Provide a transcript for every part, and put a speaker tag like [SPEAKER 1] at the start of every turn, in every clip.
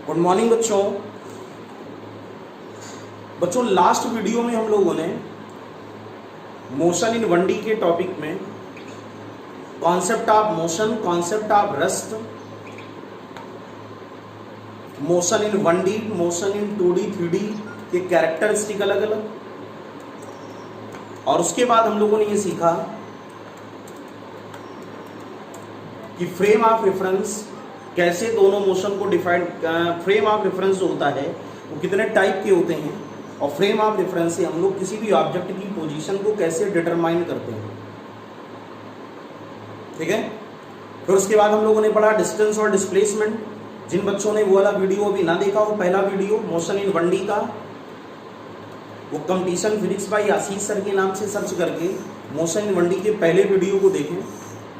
[SPEAKER 1] Good morning बच्चों। Last video में हम लोगों ने मोशन इन 1D के टॉपिक में concept of motion, concept of rest, motion in 1D, motion in 2D, 3D के कैरेक्टरिस्टिक अलग अलग, और उसके बाद हम लोगों ने ये सीखा कि फ्रेम ऑफ रेफरेंस कैसे दोनों मोशन को डिफाइन, फ्रेम ऑफ रेफरेंस जो होता है वो कितने टाइप के होते हैं, और फ्रेम ऑफ रेफरेंस से हम लोग किसी भी ऑब्जेक्ट की पोजीशन को कैसे डिटरमाइन करते हैं। ठीक है। फिर उसके बाद हम लोगों ने पढ़ा डिस्टेंस और डिस्प्लेसमेंट। जिन बच्चों ने वो वाला वीडियो अभी ना देखा हो, पहला वीडियो मोशन इन 1D का, वो कंपटीशन फिजिक्स बाय आशीष सर के नाम से सर्च करके मोशन इन 1D के पहले वीडियो को देखें,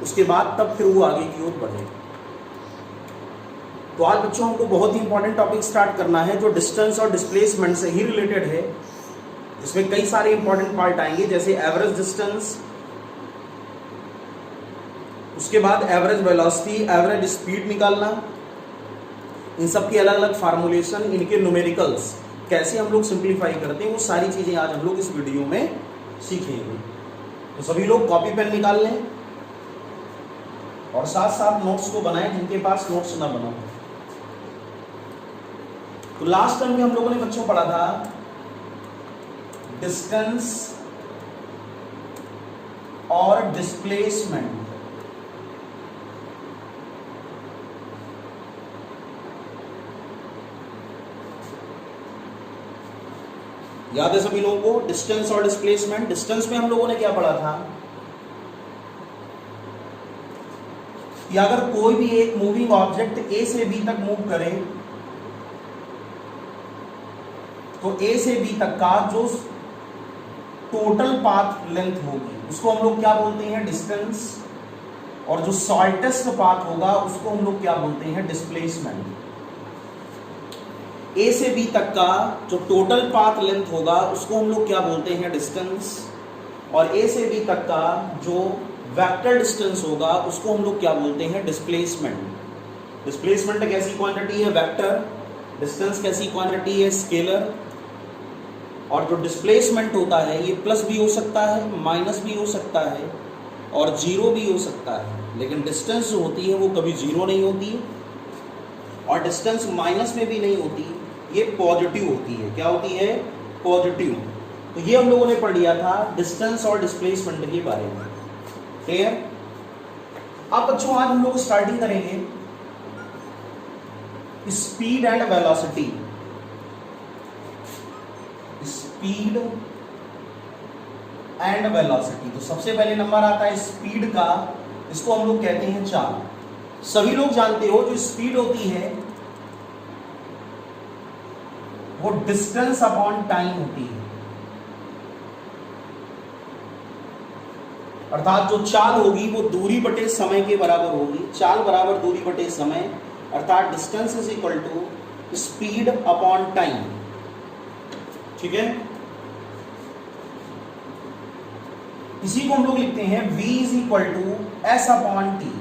[SPEAKER 1] उसके बाद तब फिर वो आगे की ओर बढ़े। तो आज बच्चों हमको बहुत ही इंपॉर्टेंट टॉपिक स्टार्ट करना है जो डिस्टेंस और डिस्प्लेसमेंट से ही रिलेटेड है। इसमें कई सारे इंपॉर्टेंट पार्ट आएंगे, जैसे एवरेज डिस्टेंस, उसके बाद एवरेज वेलोसिटी, एवरेज स्पीड निकालना, इन सब की अलग अलग फार्मूलेशन, इनके न्यूमेरिकल्स कैसे हम लोग सिंप्लीफाई करते हैं, वो सारी चीजें आज हम लोग इस वीडियो में सीखेंगे। तो सभी लोग कॉपी पेन निकाल लें और साथ साथ नोट्स को बनाएं जिनके पास नोट्स ना बना हो। तो लास्ट टाइम में हम लोगों ने बच्चों पढ़ा था डिस्टेंस और डिस्प्लेसमेंट। याद है सभी लोगों को डिस्टेंस और डिस्प्लेसमेंट। डिस्टेंस में हम लोगों ने क्या पढ़ा था कि अगर कोई भी एक मूविंग ऑब्जेक्ट ए से बी तक मूव करे तो ए से बी तक का जो टोटल पाथ लेंथ होगी उसको हम लोग क्या बोलते हैं, डिस्टेंस, और जो शॉर्टेस्ट पाथ होगा उसको हम लोग क्या बोलते हैं, डिस्प्लेसमेंट। ए से बी तक का जो टोटल पाथ लेंथ होगा उसको हम लोग क्या बोलते हैं, डिस्टेंस, और ए से बी तक का जो वेक्टर डिस्टेंस होगा उसको हम लोग क्या बोलते हैं, डिस्प्लेसमेंट। डिस्प्लेसमेंट कैसी क्वांटिटी है, वेक्टर। डिस्टेंस कैसी क्वांटिटी है, स्केलर। और जो डिस्प्लेसमेंट होता है ये प्लस भी हो सकता है, माइनस भी हो सकता है, और जीरो भी हो सकता है। लेकिन डिस्टेंस जो होती है वो कभी जीरो नहीं होती और डिस्टेंस माइनस में भी नहीं होती, ये पॉजिटिव होती है। क्या होती है, पॉजिटिव। तो ये हम लोगों ने पढ़ लिया था डिस्टेंस और डिस्प्लेसमेंट के बारे में। क्लियर। अब बच्चों आज हम लोग स्टार्टिंग करेंगे speed and velocity. Speed and velocity. तो सबसे पहले नंबर आता है स्पीड का, इसको हम लोग कहते हैं चाल। सभी लोग जानते हो जो स्पीड होती है वो डिस्टेंस अपॉन टाइम होती है, अर्थात जो चाल होगी वो दूरी बटे समय के बराबर होगी। चाल बराबर दूरी बटे समय, अर्थात distance is equal to speed upon time. ठीक है। इसी को हम लोग लिखते हैं v is equal to S upon T.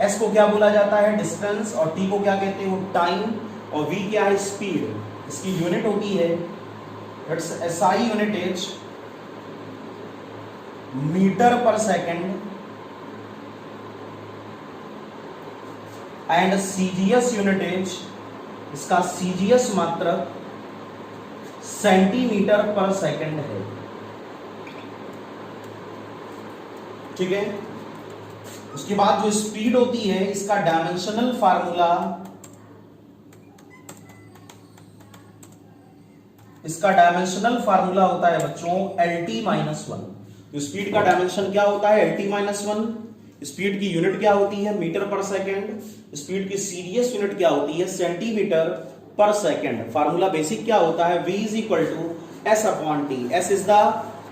[SPEAKER 1] S को क्या बोला जाता है, डिस्टेंस, और टी को क्या कहते हो, टाइम, और v क्या है, स्पीड। इसकी यूनिट होती है SI unit is metre per second, and CGS unit is, इसका CGS मात्रक सेंटीमीटर पर सेकेंड है। ठीक है। उसके बाद जो स्पीड होती है इसका डायमेंशनल फार्मूला, इसका डायमेंशनल फार्मूला होता है बच्चों LT-1। तो स्पीड का डायमेंशन क्या होता है, LT-1। स्पीड की यूनिट क्या होती है, मीटर पर सेकेंड। स्पीड की CGS यूनिट क्या होती है, सेंटीमीटर पर सेकेंड। फार्मूला बेसिक क्या होता है, v is equal to s upon T. s is the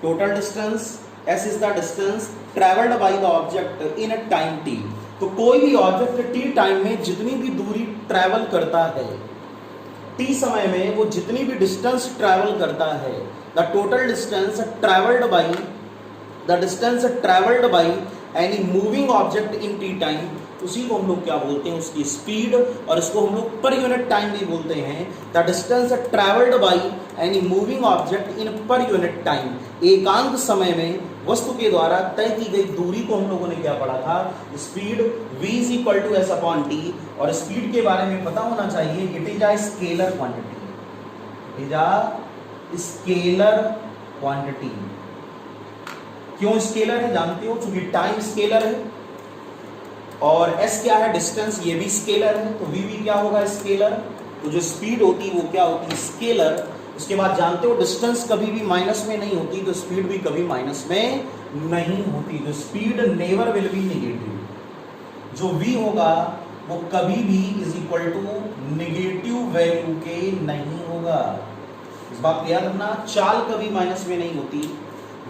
[SPEAKER 1] total distance, s is the distance travelled by the object in time t। तो कोई भी ऑब्जेक्ट t टाइम में जितनी भी दूरी ट्रेवल करता है, t समय में वो जितनी भी डिस्टेंस ट्रेवल करता है, the total distance travelled by, the distance travelled by any moving object in t time, उसी को हम लोग क्या बोलते हैं, उसकी स्पीड, और इसको हम लोग पर यूनिट टाइम भी बोलते हैं। The distance travelled by any moving object in per unit time, एकांक समय में वस्तु के द्वारा तय की गई दूरी को हम लोगों ने क्या पढ़ा था, speed. v is equal to S upon T, और स्पीड के बारे में पता होना चाहिए, it is a scalar quantity, is a scalar quantity. क्यों स्केलर है जानते हो, क्योंकि टाइम स्केलर है, और s क्या है, डिस्टेंस, ये भी स्केलर है, तो v भी क्या होगा, स्केलर। तो जो स्पीड होती है वो क्या होती है, स्केलर। उसके बाद जानते हो डिस्टेंस कभी भी माइनस में नहीं होती, तो स्पीड भी कभी माइनस में नहीं होती, तो speed never will be negative. जो v होगा वो कभी भी is equal to negative value के नहीं होगा। इस बात को याद रखना, चाल कभी माइनस में नहीं होती।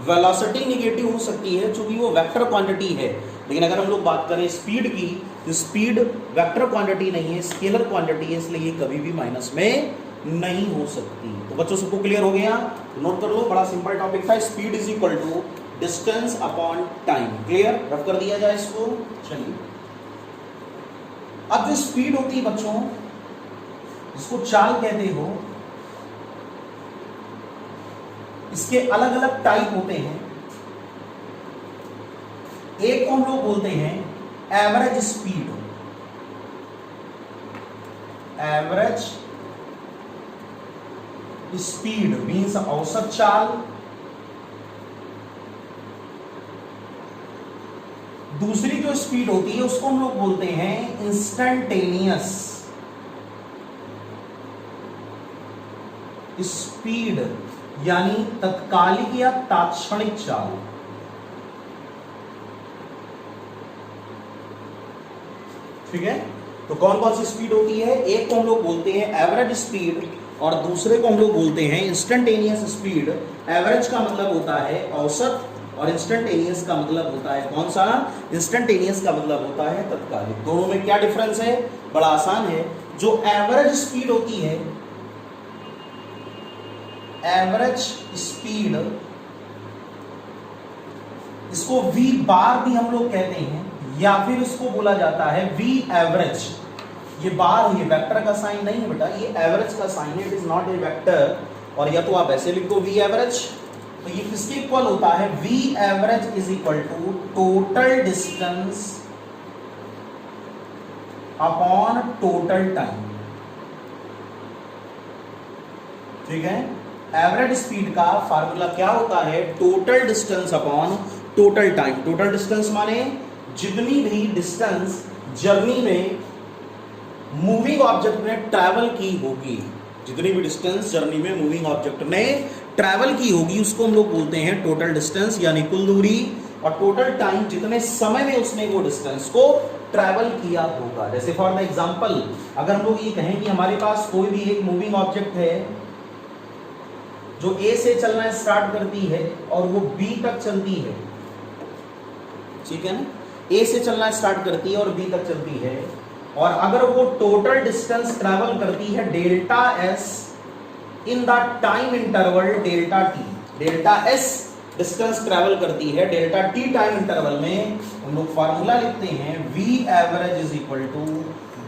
[SPEAKER 1] वेलोसिटी नेगेटिव हो सकती है क्योंकि वो वेक्टर क्वांटिटी है, लेकिन अगर हम लोग बात करें स्पीड की, तो स्पीड वेक्टर क्वांटिटी नहीं है, स्केलर क्वांटिटी है, इसलिए ये कभी भी माइनस में नहीं हो सकती। तो बच्चों सबको क्लियर हो गया, नोट कर लो, बड़ा सिंपल टॉपिक था। Speed is equal to distance upon time. Clear, rough कर दिया जाए इसको। चलिए, अब जो स्पीड होती है बच्चों, जिसको चाल कहते हो, इसके अलग अलग टाइप होते हैं। एक को हम लोग बोलते हैं average speed, average speed means औसत चाल। दूसरी जो स्पीड होती है उसको हम लोग बोलते हैं इंस्टेंटेनियस स्पीड, यानी तत्कालिक या तात्क्षणिक चाल। ठीक है, तो कौन कौन सी स्पीड होती है, एक को हम लोग बोलते हैं एवरेज स्पीड और दूसरे को हम लोग बोलते हैं इंस्टेंटेनियस स्पीड। एवरेज का मतलब होता है औसत और इंस्टेंटेनियस का मतलब होता है कौन सा, इंस्टेंटेनियस का मतलब होता है तत्कालिक। दोनों में क्या डिफरेंस है, बड़ा आसान है। जो एवरेज स्पीड होती है, एवरेज स्पीड, इसको v बार भी हम लोग कहते हैं, या फिर इसको बोला जाता है v एवरेज। ये बार, ये वेक्टर का साइन नहीं है बेटा, ये एवरेज का साइन है, it is not a vector. और या तो आप ऐसे लिख दो v एवरेज, तो ये किसके इक्वल होता है, v average is equal to total distance upon total time. ठीक है, एवरेज स्पीड का फार्मूला क्या होता है, total distance upon total time. Total distance माने जितनी भी डिस्टेंस जर्नी में मूविंग ऑब्जेक्ट ने ट्रैवल की होगी, जितनी भी डिस्टेंस जर्नी में मूविंग ऑब्जेक्ट ने ट्रैवल की होगी उसको हम लोग बोलते हैं टोटल डिस्टेंस, यानी कुल दूरी। और टोटल टाइम, जितने समय में उसने वो डिस्टेंस को ट्रैवल किया होगा। जैसे फॉर द एग्जांपल, अगर हम लोग ये कहें कि हमारे पास कोई भी एक मूविंग ऑब्जेक्ट है जो A से चलना स्टार्ट करती है और वो B तक चलती है, ठीक है ना, A से चलना स्टार्ट करती है और B तक चलती है, और अगर वो टोटल डिस्टेंस ट्रैवल करती है delta S in the time interval delta T, delta S distance travel करती है डेल्टा T टाइम इंटरवल में, हम लोग फार्मूला लिखते हैं V average is equal to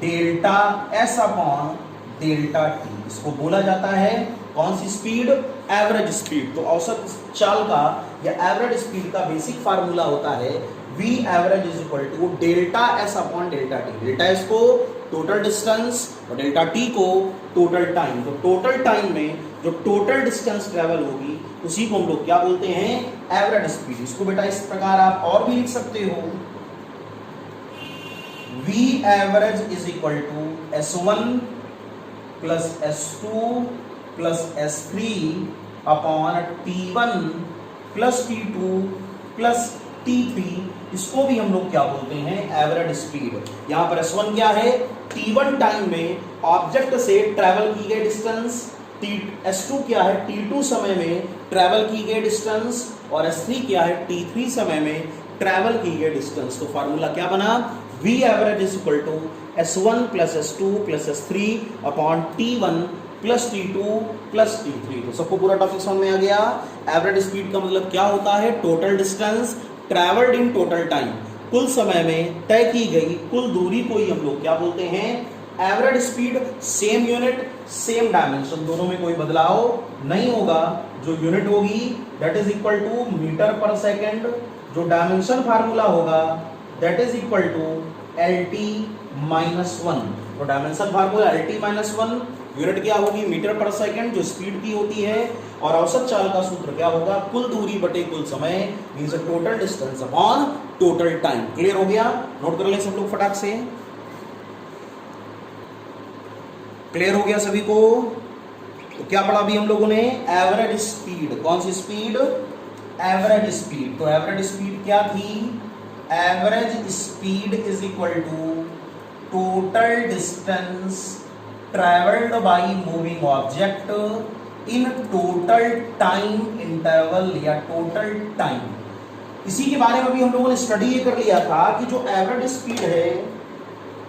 [SPEAKER 1] delta S upon delta T। इसको बोला जाता है कौन सी स्पीड, एवरेज स्पीड। तो औसत चाल का या एवरेज स्पीड का बेसिक फार्मूला होता है v average is equal to delta s upon delta t। Delta s को टोटल डिस्टेंस और डेल्टा t को टोटल टाइम। तो टोटल टाइम में जो टोटल डिस्टेंस ट्रेवल होगी उसी को हम लोग क्या बोलते हैं, एवरेज स्पीड। इसको बेटा इस प्रकार आप और भी लिख सकते हो, v average is equal to s1 plus s2 plus S3 upon T1 plus T2 plus T3। इसको भी हम लोग क्या बोलते हैं, एवरेज स्पीड। यहां पर S1 क्या है, T1 टाइम में ऑब्जेक्ट से ट्रैवल की गई डिस्टेंस, S2 क्या है, T2 समय में ट्रैवल की गई डिस्टेंस, और S3 क्या है, T3 समय में ट्रैवल की गई डिस्टेंस। तो फार्मूला क्या बना, V average is equal to S1 plus S2 plus S3 upon T1 plus T2 plus T3। तो सबको पूरा टॉपिक समझ में आ गया। एवरेज स्पीड का मतलब क्या होता है, total distance travelled in total time. कुल समय में तय की गई कुल दूरी को ही हम लोग क्या बोलते हैं, average speed. Same unit same dimension, दोनों में कोई बदलाव नहीं होगा। जो यूनिट होगी that is equal to metre per second, जो डायमेंशन फार्मूला होगा that is equal to LT - 1। तो डायमेंशन फार्मूला LT - 1, यूनिट क्या होगी मीटर पर सेकेंड जो स्पीड की होती है, और औसत चाल का सूत्र क्या होगा, कुल दूरी बटे कुल समय, means total distance upon total time. Clear हो गया? नोट कर लें सब लोग फटाक से। क्लियर हो गया सभी को? तो क्या पढ़ा अभी हम लोगों ने, एवरेज स्पीड। कौन सी स्पीड? Average speed. तो एवरेज स्पीड क्या थी, average speed is equal to total distance travelled by moving object in total time interval या टोटल टाइम। इसी के बारे में भी हम लोगों ने स्टडी ये कर लिया था कि जो एवरेज स्पीड है,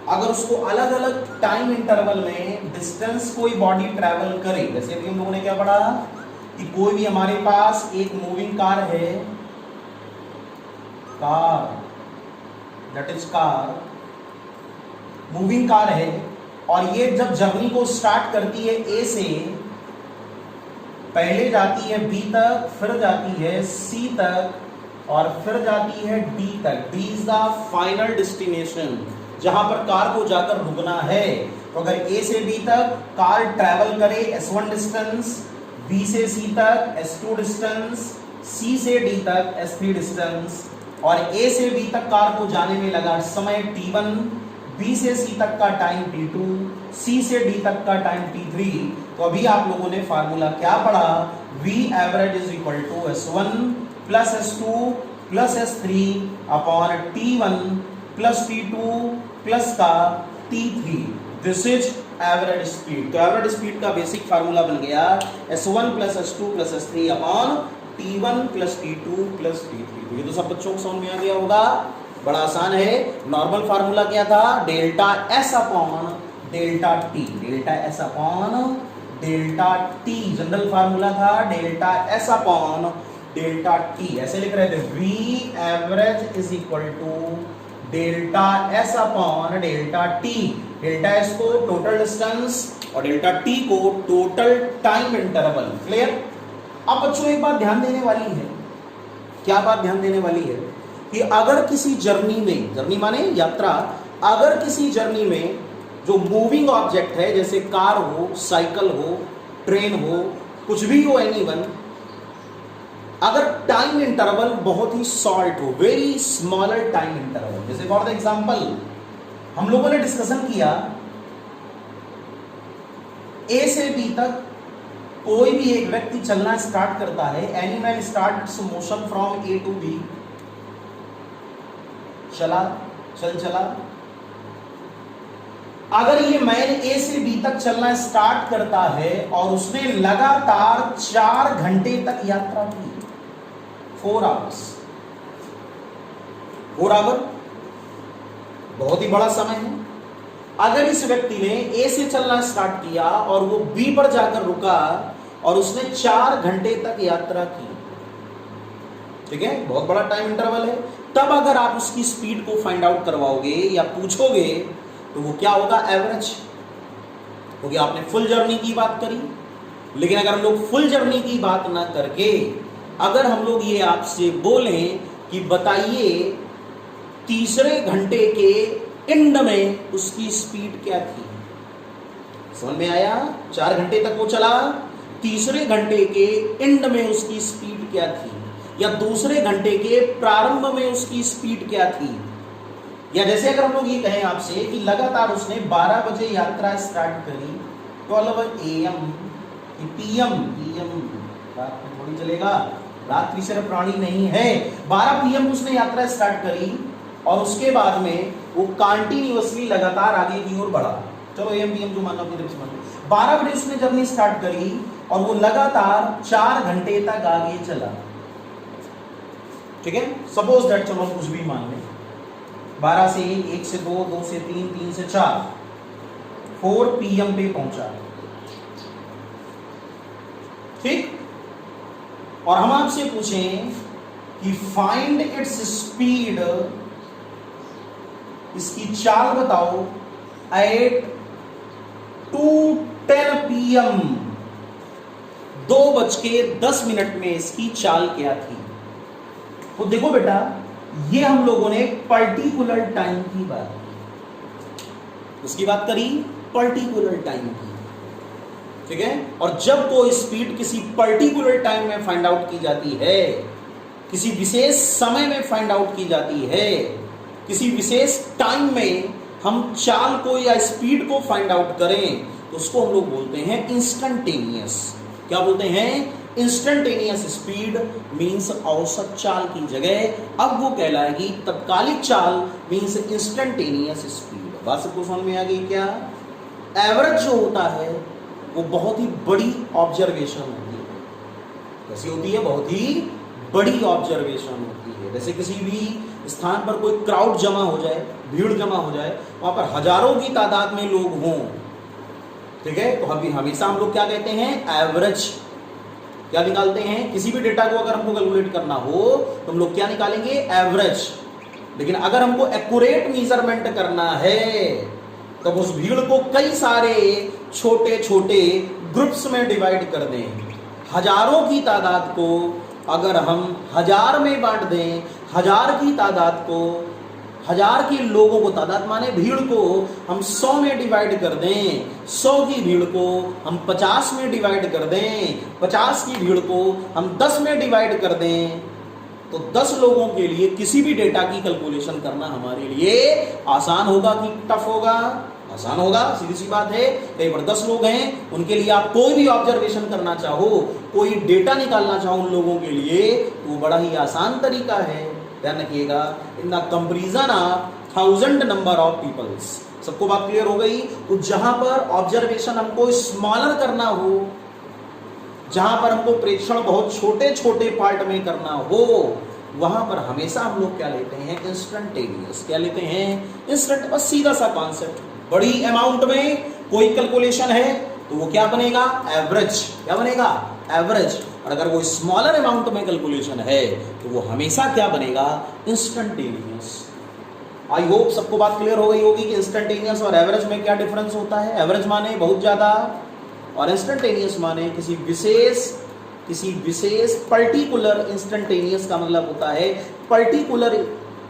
[SPEAKER 1] अगर उसको अलग अलग टाइम इंटरवल में डिस्टेंस कोई बॉडी ट्रैवल करे, जैसे अभी हम लोगों ने क्या पढ़ा कि कोई भी हमारे पास एक मूविंग कार है, car that is car, moving car है, और ये जब जर्नी को स्टार्ट करती है ए से, पहले जाती है बी तक, फिर जाती है सी तक, और फिर जाती है डी तक। D is the final destination, जहां पर कार को जाकर रुकना है। तो अगर ए से बी तक कार ट्रैवल करे S1 डिस्टेंस, बी से सी तक S2 डिस्टेंस, सी से डी तक S3 डिस्टेंस, और ए से बी तक कार को जाने में लगा समय T1, बी से सी तक का टाइम T2, सी से डी तक का टाइम T3। तो अभी आप लोगों ने फार्मूला क्या पढ़ा, V average is equal to S1 plus S2 plus S3 upon T1 plus T2 plus का T3। This is average speed. तो एवरेज स्पीड का बेसिक फार्मूला बन गया S1 plus S2 plus S3 upon T1 plus T2 plus T3। तो ये तो सब बच्चों को समझ में आ गया होगा, बड़ा आसान है। नॉर्मल फार्मूला क्या था, delta S upon delta T, delta S upon delta T general formula था, delta S upon delta T। ऐसे लिख रहे थे V average is equal to delta S upon delta T। Delta S को total distance और delta T को total time interval. Clear? अब बच्चों एक बात ध्यान देने वाली है, क्या बात ध्यान देने वाली है कि अगर किसी जर्नी में, जर्नी माने यात्रा, अगर किसी जर्नी में जो मूविंग ऑब्जेक्ट है, जैसे कार हो, साइकिल हो, ट्रेन हो, कुछ भी हो, एनीवन, अगर टाइम इंटरवल बहुत ही शॉर्ट हो, वेरी स्मॉलर टाइम इंटरवल, जैसे फॉर द एग्जांपल हम लोगों ने डिस्कशन किया ए से बी तक कोई भी एक व्यक्ति चलना स्टार्ट करता है, any man starts motion from A to B, चला। अगर ये मैन ए से बी तक चलना स्टार्ट करता है और उसने लगातार 4 घंटे तक यात्रा की, 4 आवर्स, 4 आवर बहुत ही बड़ा समय है। अगर इस व्यक्ति ने ए से चलना स्टार्ट किया और वो बी पर जाकर रुका और उसने 4 घंटे तक यात्रा की, ठीक है, बहुत बड़ा टाइम इंटरवल है। तब अगर आप उसकी स्पीड को फाइंड आउट करवाओगे या पूछोगे तो वो क्या होगा, एवरेज, क्योंकि आपने फुल जर्नी की बात करी। लेकिन अगर हम लोग फुल जर्नी की बात ना करके अगर हम लोग ये आपसे बोलें कि बताइए तीसरे घंटे के एंड में उसकी स्पीड क्या थी, समझ में आया? 4 घंटे तक वो चला, तीसरे घंटे के एंड में उसकी स्पीड क्या थी, या दूसरे घंटे के प्रारंभ में उसकी स्पीड क्या थी। या जैसे अगर हम लोग ये कहें आपसे कि लगातार उसने 12 बजे यात्रा स्टार्ट करी, 12 AM PM, रात में थोड़ी चलेगा, रात विषय प्राणी नहीं है। 12 PM उसने यात्रा स्टार्ट करी और उसके बाद में वो कंटिन्यूअसली लगातार आगे की ओर बढ़ा। चलो AM PM जो मानना अपनी तरफ से मान लो। 12 बजे उसने जर्नी स्टार्ट करी और वो लगातार 4 घंटे तक आगे चला, ठीक है। सपोज दैट, चलो कुछ भी मान लें, 12 से 1, 1 से 2, 2 से 3, 3 से 4, 4 PM पे पहुंचा, ठीक। और हम आपसे पूछें कि फाइंड इट्स स्पीड इसकी चाल बताओ एट 2:10 PM, 2:10 में इसकी चाल क्या थी। तो देखो बेटा, ये हम लोगों ने पर्टिकुलर टाइम की बात की, उसकी बात करी पर्टिकुलर टाइम की, ठीक है। और जब कोई स्पीड किसी पर्टिकुलर टाइम में फाइंड आउट की जाती है, किसी विशेष समय में फाइंड आउट की जाती है, किसी विशेष टाइम में हम चाल को या स्पीड को फाइंड आउट करें, तो उसको हम लोग बोलते हैं इंस्टेंटेनियस। क्या बोलते हैं? इंस्टेंटेनियस स्पीड मींस औसत चाल की जगह अब वो कहलाएगी तत्कालिक चाल मींस इंस्टेंटेनियस स्पीड। बात सबको समझ में आ गई क्या? एवरेज जो होता है वो बहुत ही बड़ी ऑब्जर्वेशन होती है। कैसी होती है? बहुत ही बड़ी ऑब्जर्वेशन होती है। जैसे किसी भी स्थान पर कोई क्राउड जमा हो जाए, भीड़ जमा हो जाए, वहां पर हजारों की तादाद में लोग हों, ठीक है, तो हमेशा हम लोग क्या कहते हैं? एवरेज। क्या निकालते हैं? किसी भी डेटा को अगर हमको कैलकुलेट करना हो तो हम लोग क्या निकालेंगे? एवरेज। लेकिन अगर हमको एक्यूरेट मेजरमेंट करना है तब उस भीड़ को कई सारे छोटे छोटे ग्रुप्स में डिवाइड कर दें। हजारों की तादाद को अगर हम 1000 में बांट दें, 1000 की तादाद को, 1000 के लोगों को, तादाद माने भीड़ को हम 100 में डिवाइड कर दें, 100 की भीड़ को हम 50 में डिवाइड कर दें, 50 की भीड़ को हम 10 में डिवाइड कर दें, तो 10 लोगों के लिए किसी भी डेटा की कैलकुलेशन करना हमारे लिए आसान होगा कि टफ होगा? आसान होगा, सीधी सी बात है। कई बार 10 लोग हैं, उनके लिए आप कोई भी ऑब्जर्वेशन करना चाहो, कोई डेटा निकालना चाहो उन लोगों के लिए, तो वो बड़ा ही आसान तरीका है। ध्यान रखिएगा, in the comparison of 1000 number of peoples. सबको बात क्लियर हो गई? तो जहां पर ऑब्जर्वेशन हमको स्मॉलर करना हो, जहां पर हमको प्रेक्षण बहुत छोटे छोटे पार्ट में करना हो, वहां पर हमेशा हम लोग क्या लेते हैं? इंस्टेंटेनियस। क्या लेते हैं? इंस्टेंट। बस सीधा सा कॉन्सेप्ट। बड़ी अमाउंट में कोई कैलकुलेशन है तो वो क्या बनेगा? एवरेज। क्या बनेगा? एवरेज। और अगर वो स्मॉलर अमाउंट में कैलकुलेशन है तो वो हमेशा क्या बनेगा? इंस्टेंटेनियस। आई होप सबको बात क्लियर हो गई होगी कि इंस्टेंटेनियस और एवरेज में क्या डिफरेंस होता है। एवरेज माने बहुत ज्यादा और इंस्टेंटेनियस माने किसी विशेष पर्टिकुलर। इंस्टेंटेनियस का मतलब होता है particular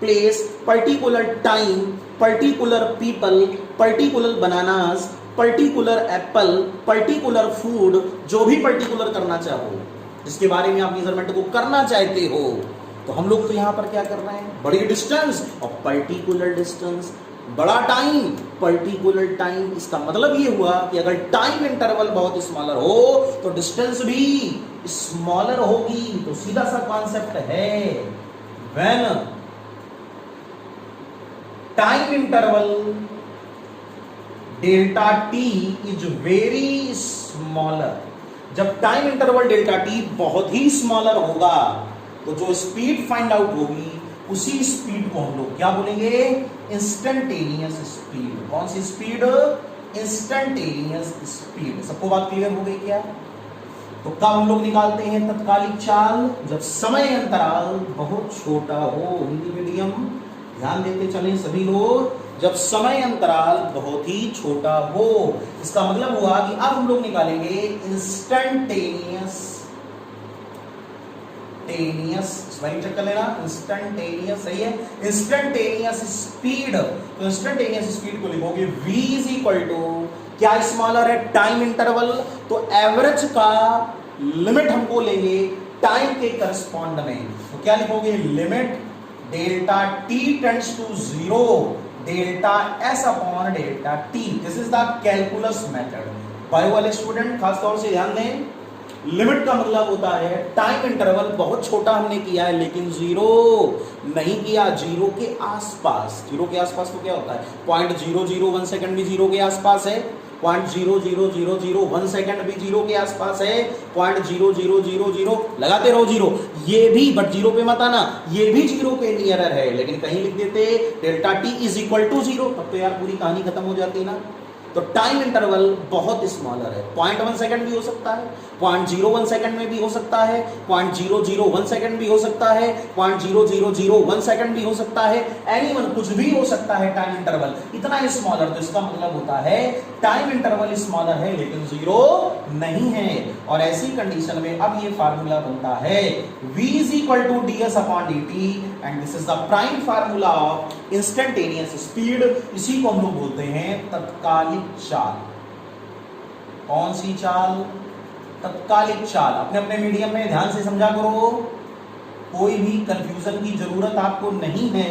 [SPEAKER 1] place, particular time, particular people, particular bananas, particular Apple, particular food, जो भी पर्टिकुलर करना चाहो, जिसके बारे में आप मेजरमेंट को करना चाहते हो, तो हम लोग तो यहां पर क्या कर रहे हैं? बड़ी डिस्टेंस और पर्टिकुलर डिस्टेंस, बड़ा टाइम, पर्टिकुलर टाइम। इसका मतलब ये हुआ कि अगर टाइम इंटरवल बहुत स्मॉलर हो तो डिस्टेंस भी स्मॉलर होगी। तो सीधा सा कॉन्सेप्ट है, when time interval delta T is very smaller. जब टाइम इंटरवल डेल्टा टी बहुत ही स्मॉलर होगा तो जो स्पीड फाइंड आउट होगी उसी स्पीड को हम लोग क्या बोलेंगे? Instantaneous speed. कौन सी स्पीड? Instantaneous speed. सबको बात क्लियर हो गई क्या? तो कब हम लोग निकालते हैं तत्कालिक चाल? जब समय अंतराल बहुत छोटा हो। हिंदी मीडियम ध्यान देते चलें सभी लोग। जब समय अंतराल बहुत ही छोटा हो, इसका मतलब हुआ कि अब हम लोग निकालेंगे इंस्टेंटेनियस। स्पेलिंग चेक कर लेना, इंस्टेंटेनियस सही है। इंस्टेंटेनियस स्पीड, तो इंस्टेंटेनियस स्पीड को लिखोगे v इज इक्वल टू, क्या स्मॉलर है? Time interval. तो एवरेज का लिमिट हमको लेंगे टाइम के करस्पॉन्ड में, तो क्या लिखोगे? Limit delta t tends to 0 delta s upon delta t। This is the calculus method. Bio वाले स्टूडेंट खास तौर से ध्यान दें, लिमिट का मतलब होता है टाइम इंटरवल बहुत छोटा हमने किया है लेकिन 0 नहीं किया, 0 के आसपास। 0 के आसपास तो क्या होता है? 0.001 सेकंड भी 0 के आसपास है, 0.00001 सेकंड भी 0 के आसपास है, 0.0000 लगाते रहो 0, ये भी, बट 0 पे मत आना, ये भी 0 के नियरर है, लेकिन कहीं लिख देते delta t is equal to 0, तब तो यार पूरी कहानी खत्म हो जाती ना। तो टाइम इंटरवल बहुत स्मॉलर है, 0.1 सेकंड भी हो सकता है, 0.01 सेकंड में भी हो सकता है, 0.001 सेकंड भी हो सकता है, 0.0001 सेकंड भी हो सकता है, एनीवन कुछ भी हो सकता है टाइम इंटरवल इतना स्मॉलर। तो इसका मतलब होता है टाइम इंटरवल स्मॉलर है लेकिन जीरो नहीं है। और ऐसी कंडीशन में अब ये फार्मूला बनता है v is equal to ds upon dt and this is the prime formula of instantaneous speed। इसी को हम लोग बोलते हैं तत्कालिक चाल। कौन सी चाल? तत्कालिक चाल। अपने अपने मीडियम में ध्यान से समझा करो, कोई भी कंफ्यूजन की जरूरत आपको नहीं है।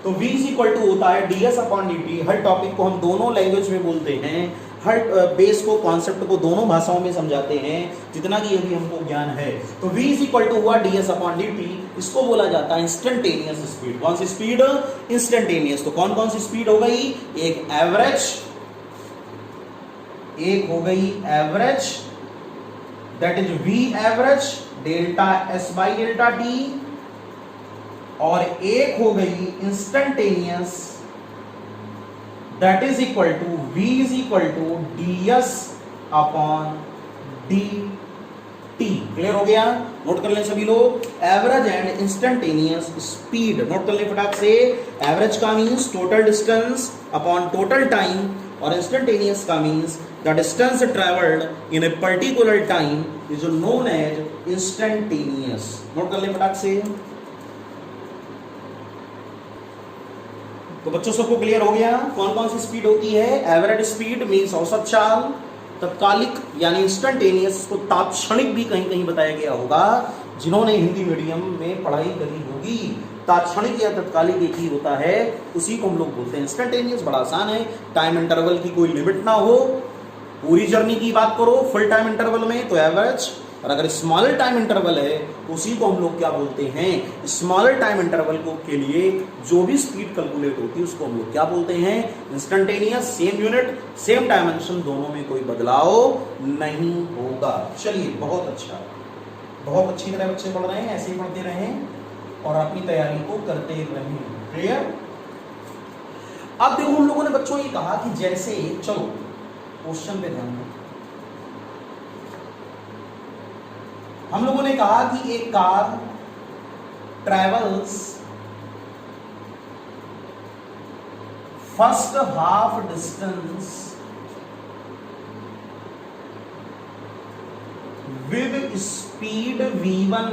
[SPEAKER 1] तो v is equal to होता है ds upon dt। हर टॉपिक को हम दोनों लैंग्वेज में बोलते हैं, हर बेस को कॉन्सेप्ट को दोनों भाषाओं में समझाते हैं जितना कि अभी हमको ज्ञान है। तो v is equal to हुआ ds upon dt, इसको बोला जाता है इंस्टेंटेनियस स्पीड। कौन सी स्पीड? इंस्टेंटेनियस। तो कौन कौन सी स्पीड हो गई? एक एवरेज, एक हो गई average that is v average delta s by delta t, और एक हो गई instantaneous that is equal to v is equal to ds upon dt। Clear हो गया? नोट कर लें सभी लोग, average and instantaneous speed note कर लें फटाक से। एवरेज का means total distance upon total time, और इंस्टेंटेनियस का means the distance travelled in a particular time is known as instantaneous. Note कर लें फटाक से। तो बच्चों सबको क्लियर हो गया कौन कौन सी स्पीड होती है? एवरेज स्पीड मींस औसत चाल, तत्कालिक यानी इंस्टेंटेनियस, इसको तात्क्षणिक भी कहीं कहीं बताया गया होगा जिन्होंने हिंदी मीडियम में पढ़ाई करी होगी। तात्क्षणिक या तत्कालिक एक ही होता है, उसी को हम लोग बोलते हैं इंस्टेंटेनियस। बड़ा आसान है, टाइम इंटरवल की कोई लिमिट ना हो, पूरी जर्नी की बात करो फुल टाइम इंटरवल में तो एवरेज, और अगर स्मॉलर टाइम इंटरवल है तो उसी को हम लोग क्या बोलते हैं? स्मॉलर टाइम इंटरवल को के लिए जो भी स्पीड कैलकुलेट होती है उसको हम लोग क्या बोलते हैं? Instantaneous. Same unit same dimension, दोनों में कोई बदलाव नहीं होगा। चलिए बहुत अच्छा, बहुत अच्छी तरह बच्चे पढ़ रहे हैं, ऐसे ही पढ़ते रहें और अपनी तैयारी को करते रहें। क्लियर? अब देखो हम लोगों ने बच्चों ये कहा कि जैसे, चलो क्वेश्चन पे ध्यान दो। हम लोगों ने कहा कि एक car travels first half distance with speed v1।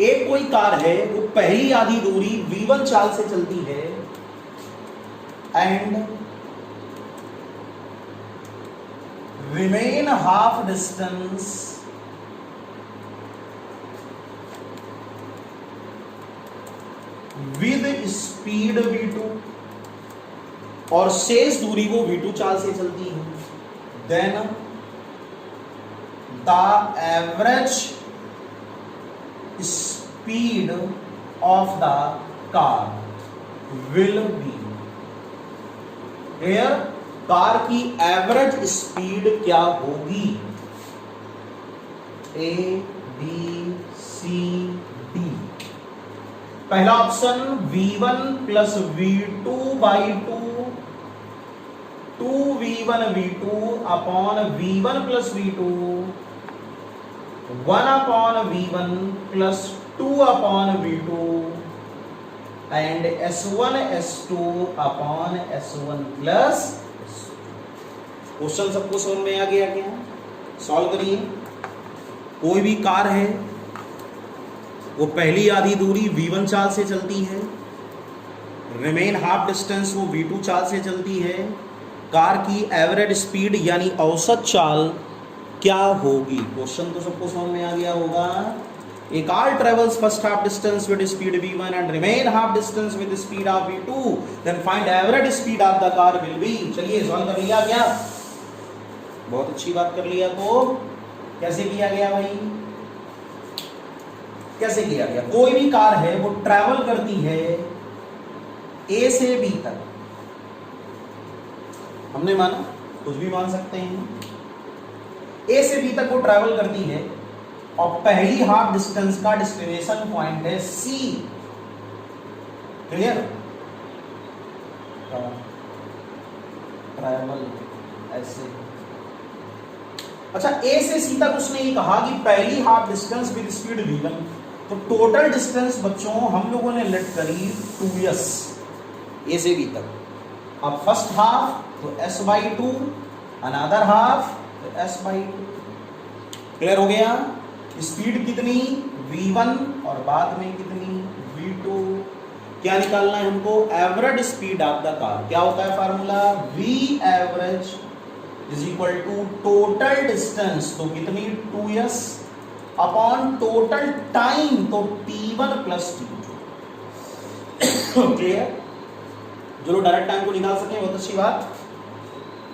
[SPEAKER 1] एक कोई कार है वो पहली आधी दूरी v1 चाल से चलती है and remain half distance with speed v2, और शेष दूरी वो v2 चाल से चलती है। then the average speed of the car will be, here car की एवरेज स्पीड क्या होगी? A B C D. पहला option v1 plus v2 by 2v1 v2 upon v1 plus v2, 1 upon v1 plus 2 upon v2 and s1 s2 upon s1 plus. Question सबको समझ में आ गया क्या? Solve करिए। कोई भी कार है वो पहली आधी दूरी v1 चाल से चलती है, रिमेन हाफ डिस्टेंस वो v2 चाल से चलती है। कार की एवरेज स्पीड यानी औसत चाल क्या होगी? क्वेश्चन तो सबको समझ में आ गया होगा। A car travels first half distance with speed v1 and remain half distance with speed of v2, then find average speed of the car will be। चलिए सॉल्व कर लिया क्या? बहुत अच्छी बात कर लिया। तो कैसे किया गया भाई? कैसे किया गया? कोई भी कार है वो ट्रैवल करती है ए से बी तक, हमने माना, कुछ भी मान सकते हैं। ए से बी तक वो ट्रैवल करती है और पहली हाफ डिस्टेंस का डेस्टिनेशन पॉइंट है सी। क्लियर? ट्रैवल ऐसे। अच्छा, ए से सी तक उसने ये कहा कि पहली half distance with speed v1, तो टोटल डिस्टेंस बच्चों हम लोगों ने लेट करी 2s ए से बी तक। अब फर्स्ट हाफ तो s/2, अनदर हाफ तो s/2। क्लियर हो गया? स्पीड कितनी v1 और बाद में कितनी v2। क्या निकालना है हमको? Average speed of the car. क्या होता है फार्मूला? v average is equal to total distance, तो कितनी 2s अपॉन टोटल टाइम, तो t1 प्लस t2। क्लियर? जो लोग डायरेक्ट टाइम को निकाल सके बहुत अच्छी बात,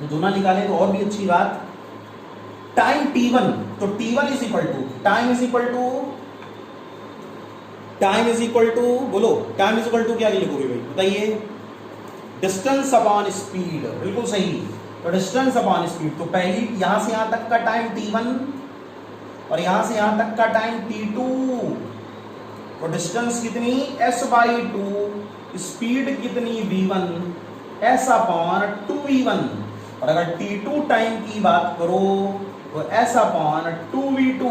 [SPEAKER 1] जो दोनों निकाले तो और भी अच्छी बात। टाइम t1, तो t1 is equal to time is equal to बोलो, टाइम इज इक्वल टू क्या लिखोगे भाई बताइए? Distance upon speed. बिल्कुल सही, तो डिस्टेंस अपॉन स्पीड, तो पहली यहां से यहां तक का टाइम t1 और यहां से यहां तक का टाइम t2, तो डिस्टेंस कितनी s/2, स्पीड कितनी v1 s अपॉन 2v1, और अगर t2 टाइम की बात करो तो s अपॉन 2v2।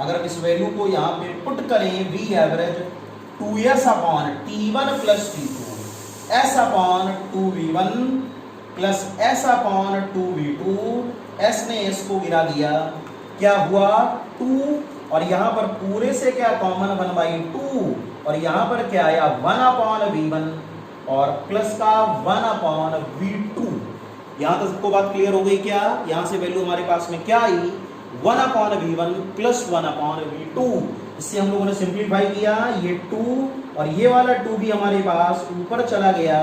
[SPEAKER 1] अगर इस वैल्यू को यहाँ पे पुट करें v average 2s upon t1 plus t2, s upon 2v1 plus s upon 2v2, s ने s को गिरा दिया, क्या हुआ 2, और यहाँ पर पूरे से क्या कॉमन 1/2, और यहाँ पर क्या आया 1 अपॉन v1 और प्लस का 1 अपॉन v2। यहाँ तक सबको बात क्लियर हो गई क्या? यहाँ से वैल्यू हमारे पास में क्या आई? 1 upon v1 plus 1 upon v2। इससे हम लोगों ने सिंप्लीफाई किया, ये 2 और ये वाला 2 भी हमारे पास ऊपर चला गया,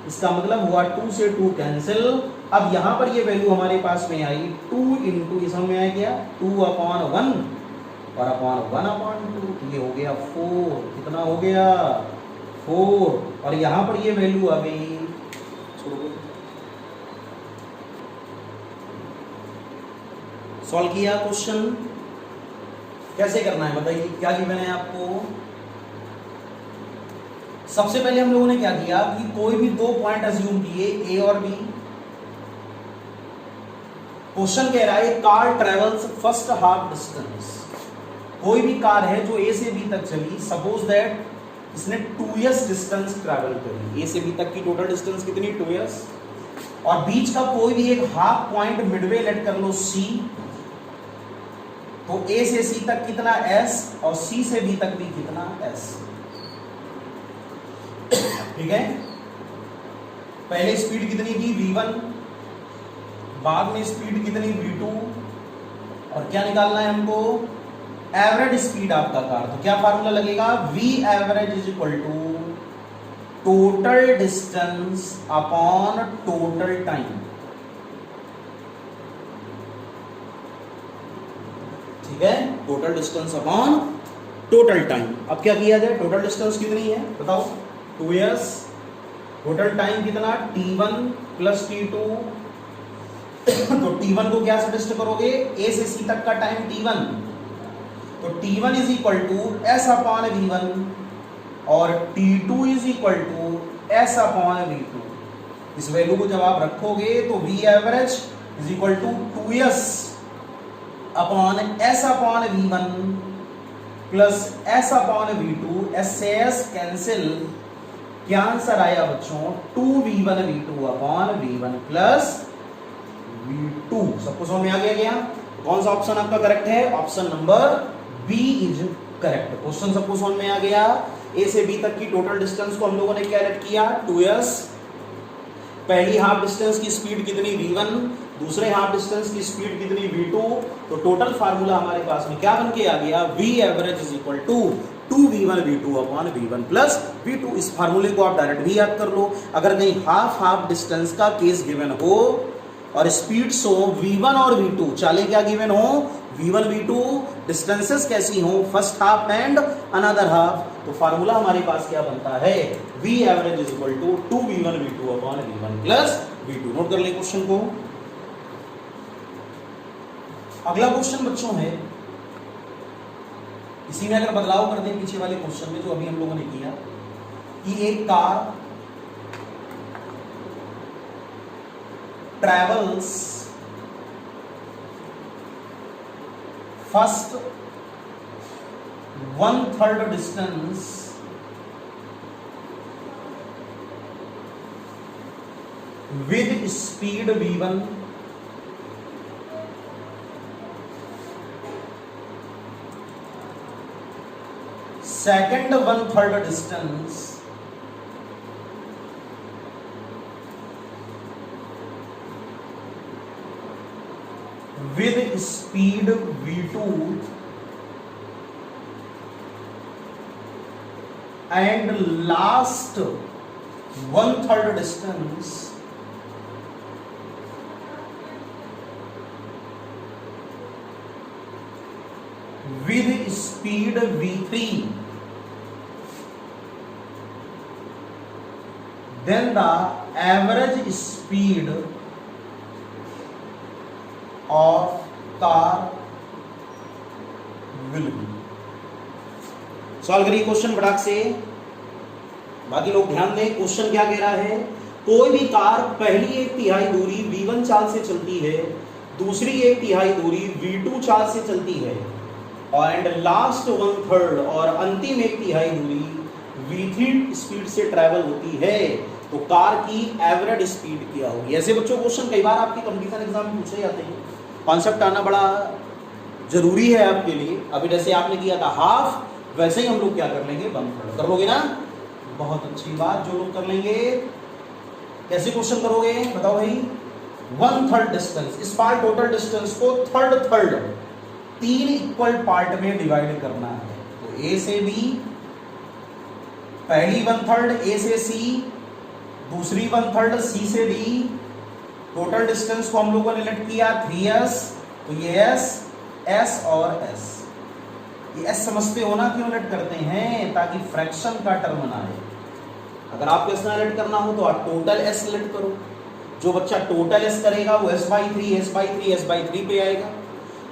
[SPEAKER 1] इसका मतलब हुआ 2 से 2 कैंसिल। अब यहाँ पर ये वैल्यू हमारे पास में आई 2 इंटू, ये समझ में आया क्या? 2 अपॉन 1 और अपॉन 1 अपॉन 2, ये हो गया 4। कितना हो गया? 4। और यहाँ पर ये वैल्यू आ गई, सॉल्व किया क्वेश्चन। कैसे करना है बताइए, क्या गिवन है आपको? सबसे पहले हम लोगों ने क्या किया कि कोई भी 2 पॉइंट अज्यूम किए, ए और बी। क्वेश्चन कह रहा है car travels first half distance. कोई भी कार है जो ए से बी तक चली, सपोज दैट इसने 2s डिस्टेंस ट्रैवल करी। ए से बी तक की टोटल डिस्टेंस कितनी? 2s, और बीच का कोई भी एक हाफ पॉइंट मिडवे लेट कर लो c, तो a से c तक कितना s और c से b तक भी कितना s। ठीक है? पहले स्पीड कितनी थी v1, बाद में स्पीड कितनी v2, और क्या निकालना है हमको? एवरेज स्पीड आपका कार। तो क्या फार्मूला लगेगा? v average is equal to total distance upon total time. ठीक है? Total distance upon total time. अब क्या किया जाए? टोटल डिस्टेंस कितनी है बताओ? 2s। टोटल टाइम कितना? t1 plus t2। तो t1 को क्या सजेस्ट करोगे? a से c तक का टाइम t1, तो t1 is equal to s upon v1 और t2 is equal to s upon v2। इस वैल्यू को जब आप रखोगे तो v average is equal to 2s upon s upon v1 plus s upon v2। s से s cancel, क्या answer आया बच्चों? 2v1 v2 upon v1 plus v2। सबको समझ में आ गया क्या? कौन सा ऑप्शन आपका करेक्ट है? Option number B is correct. Question सबको समझ में आ गया? ए से बी तक की टोटल डिस्टेंस को हम लोगों ने क्या लेट किया? 2s। पहली हाफ डिस्टेंस की स्पीड कितनी? v1, दूसरे हाफ डिस्टेंस की स्पीड कितनी? v2। तो टोटल फार्मूला हमारे पास में क्या बन के आ गया? v average is equal to 2v1 v2 upon v1 plus v2। इस फार्मूले को आप डायरेक्ट भी याद कर लो। अगर कहीं हाफ डिस्टेंस का केस गिवन हो और स्पीड्स हो v1 और v2, चाले क्या गिवन हो? v1 v2, डिस्टेंसेस कैसी हो? First half and another half. तो फार्मूला हमारे पास क्या बनता है? v average is equal to 2v1 v2 upon v1 plus v2। Note कर ले क्वेश्चन को। अगला क्वेश्चन बच्चों है, इसी में अगर बदलाव कर दें पीछे वाले क्वेश्चन में जो अभी हम लोगों ने किया, कि एक car travels first 1/3 distance with speed v1, second 1/3 distance with speed v2, and last 1/3 distance with speed v3, then the average speed of car will be। Solve करिए क्वेश्चन फटाक से, बाकी लोग ध्यान दें। क्वेश्चन क्या कह रहा है, कोई भी कार पहली 1/3 दूरी v1 चाल से चलती है, दूसरी 1/3 दूरी v2 चाल से चलती है, और एंड लास्ट 1/3 और अंतिम 1/3 दूरी v3 स्पीड से ट्रेवल होती है, तो कार की एवरेज स्पीड क्या होगी। ऐसे बच्चों क्वेश्चन कई बार आपके कंपटीशन एग्जाम में पूछे जाते हैं, कॉन्सेप्ट आना बड़ा जरूरी है आपके लिए। अभी जैसे आपने किया था हाफ, वैसे ही हम लोग क्या कर लेंगे, 1/3 कर लोगे ना, बहुत अच्छी बात। जो लोग कर लेंगे, कैसे क्वेश्चन करोगे बताओ भाई। 1/3 डिस्टेंस, इस पार्ट टोटल डिस्टेंस को थर्ड 3 इक्वल पार्ट में डिवाइड करना है। तो ए से बी, पहली 1/3 ए से सी, दूसरी 1/3 सी से डी, टोटल डिस्टेंस को हम लोगों ने लेट किया 3s, तो ये s और s, ये s समझते हो ना क्यों लेट करते हैं, ताकि फ्रैक्शन का टर्म ना आए। अगर आपको s ना लेट करना हो तो आप टोटल s लेट करो। जो बच्चा टोटल s करेगा वो s/3 पे आएगा।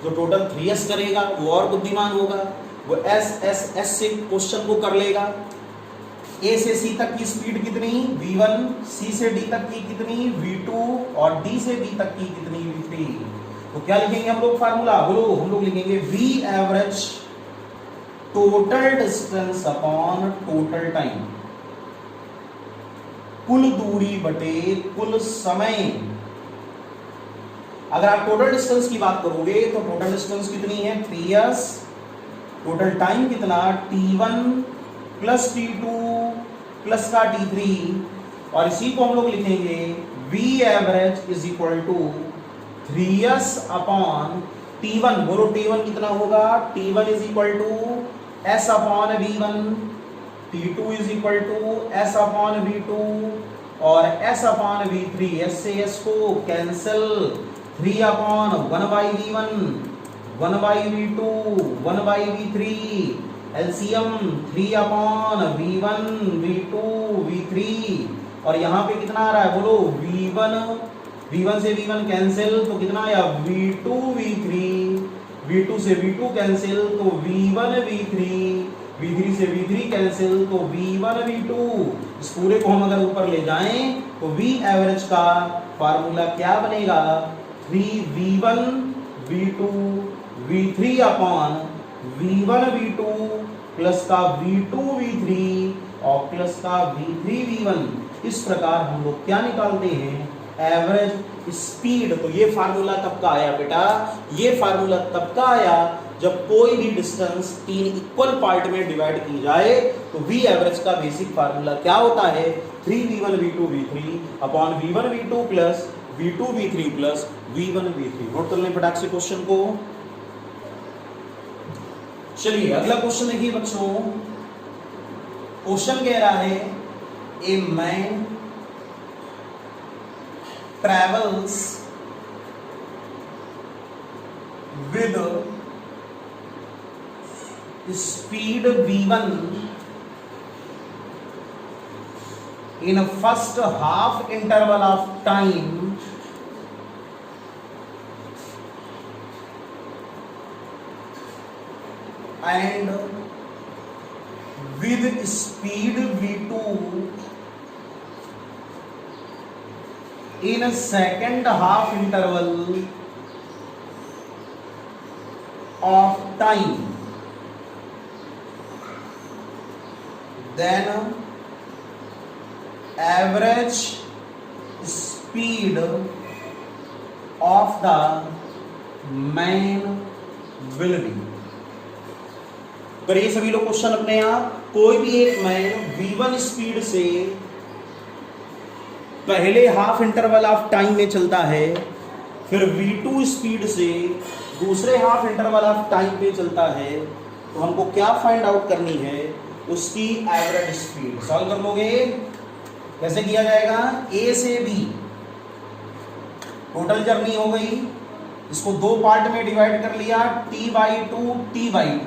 [SPEAKER 1] जो टोटल 3s करेगा वो और बुद्धिमान होगा, वो s से क्वेश्चन को कर लेगा। ए से सी तक की स्पीड कितनी v1, सी से डी तक की कितनी v2, और डी से बी तक की कितनी v3। तो क्या लिखेंगे हम लोग फार्मूला, बोलो। हम लोग लिखेंगे v average total distance upon total time, कुल दूरी बटे कुल समय। अगर आप टोटल डिस्टेंस की बात करोगे तो टोटल डिस्टेंस कितनी है 3s, टोटल टाइम कितना t1 प्लस t2 प्लस का t3, और इसी को हम लोग लिखेंगे v average is equal to 3s upon t1। बोलो t1 कितना होगा, t1 is equal to s upon v1, t2 is equal to s upon v2, और s अपॉन v3, s से s को cancel, 3 upon 1 by v1, 1 by v2, 1 by v3, LCM 3 upon v1, v2, v3, और यहाँ पे कितना आ रहा है बोलो v1 से v1 कैंसिल, तो कितना आया v2, v3, v2 से v2 कैंसिल, तो v1, v3, v3 से v3 कैंसिल, तो v1, v2। इस पूरे को हम अगर ऊपर ले जाएं तो v एवरेज का फार्मूला क्या बनेगा, 3v1, v2, v3 upon v1, v2 plus का v2, v3 और प्लस का v3, v1। इस प्रकार हम लोग क्या निकालते हैं, एवरेज स्पीड। तो ये फार्मूला तब का आया बेटा, ये फार्मूला तब का आया जब कोई भी डिस्टेंस 3 इक्वल पार्ट में डिवाइड की जाए, तो v एवरेज का बेसिक फार्मूला क्या होता है, 3v1, v2, v3 upon v1, v2 plus v2, v3 plus v1, v3। Note कर लें फटाक से क्वेश्चन को। चलिए अगला क्वेश्चन देखिए बच्चों। क्वेश्चन कह रहा है, a man travels with speed v1 in first half interval of time and with speed v2 in a second half interval of time, then average speed of the man will be। करिए सभी लोग question अपने आप। कोई भी एक man v1 speed से पहले हाफ इंटरवल ऑफ टाइम में चलता है, फिर v2 स्पीड से दूसरे हाफ इंटरवल ऑफ टाइम पे चलता है, तो हमको क्या फाइंड आउट करनी है? उसकी एवरेज स्पीड। सॉल्व कर लोगे? कैसे किया जाएगा? ए से बी टोटल जर्नी हो गई, इसको दो पार्ट में डिवाइड कर लिया, t/2 t/2।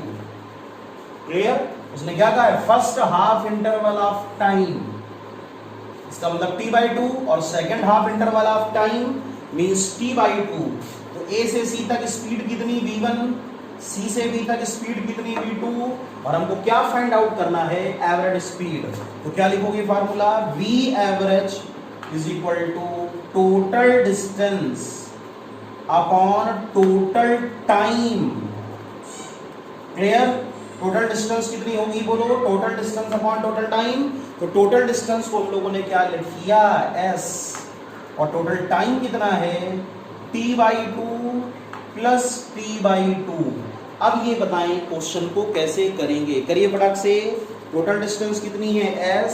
[SPEAKER 1] क्लियर? उसने क्या कहा है? First half interval of time, इसका मतलब t/2, और second half interval of time means t/2। तो a से c तक स्पीड कितनी? v1, c से b तक स्पीड कितनी? v2, और हमको क्या फाइंड आउट करना है? Average speed. तो क्या लिखोगे formula? v average is equal to total distance upon total time. Clear? Total distance कितनी होगी? बोलो। Total distance upon total time. तो टोटल डिस्टेंस को हम लोगों ने क्या लिख किया? s, और टोटल टाइम कितना है? t/2 plus t/2। अब ये बताएं क्वेश्चन को कैसे करेंगे? करिए फटाक से। टोटल डिस्टेंस कितनी है? s,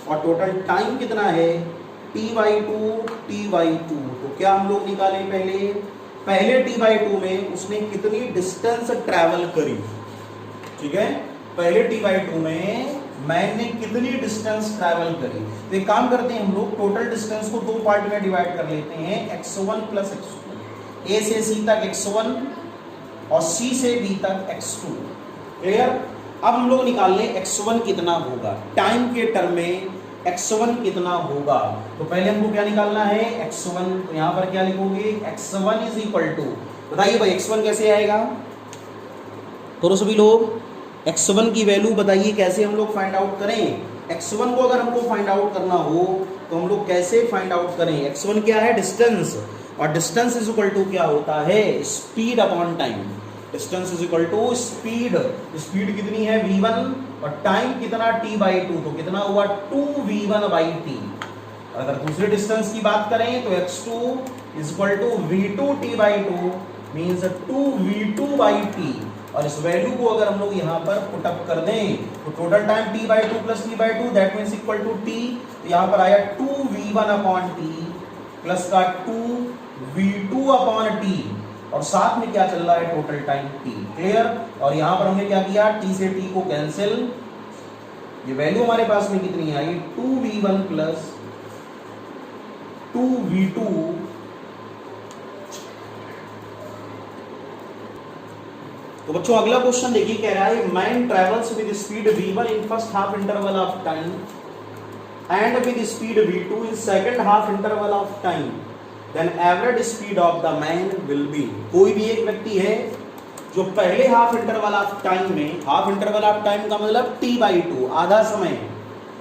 [SPEAKER 1] और टोटल टाइम कितना है? t/2 t/2। तो क्या हम लोग निकालें? पहले t/2 में उसने कितनी डिस्टेंस ट्रैवल करी? ठीक है, पहले t/2 में मैंने कितनी डिस्टेंस ट्रैवल करी। तो एक काम करते हैं हम लोग, टोटल डिस्टेंस को दो पार्ट में डिवाइड कर लेते हैं, x1 प्लस x2। a से c तक x1 और c से b तक x2। क्लियर? अब हम लोग निकाल लें x1 कितना होगा टाइम के टर्म में, x1 कितना होगा। तो पहले हमको क्या निकालना है? x1। तो यहां पर क्या लिखोगे? x1 इज इक्वल टू, बताइए भाई x1 कैसे आएगा? तो सभी लोग x1 की वैल्यू बताइए कैसे हम लोग फाइंड आउट करें? x1 को अगर हमको फाइंड आउट करना हो तो हम लोग कैसे फाइंड आउट करें? x1 क्या है? डिस्टेंस, और डिस्टेंस इज इक्वल टू क्या होता है? Speed upon time. Distance is equal to speed. Speed कितनी है? v1, और टाइम कितना? t/2। तो कितना हुआ? 2v1/t। अगर दूसरे डिस्टेंस की बात करें तो x2 is equal to v2 t/2 means 2v2/t। और इस वैल्यू को अगर हम लोग यहाँ पर पुटअप कर दें तो total time t/2 plus t/2 that means equal to t। तो यहाँ पर आया 2v1/t प्लस का 2v2/t, और साथ में क्या चल रहा है? Total time t। क्लियर? और यहाँ पर हमने क्या किया? t से t को कैंसिल, ये वैल्यू हमारे पास में कितनी आई? 2v1 plus 2v2। तो बच्चों अगला क्वेश्चन देखिए, कह रहा है man travels with speed v1 in first half interval of time and with speed v2 in second half interval of time, then average speed of the man will be. कोई भी एक व्यक्ति है जो पहले हाफ इंटरवल ऑफ टाइम में, half interval of time का मतलब t/2 आधा समय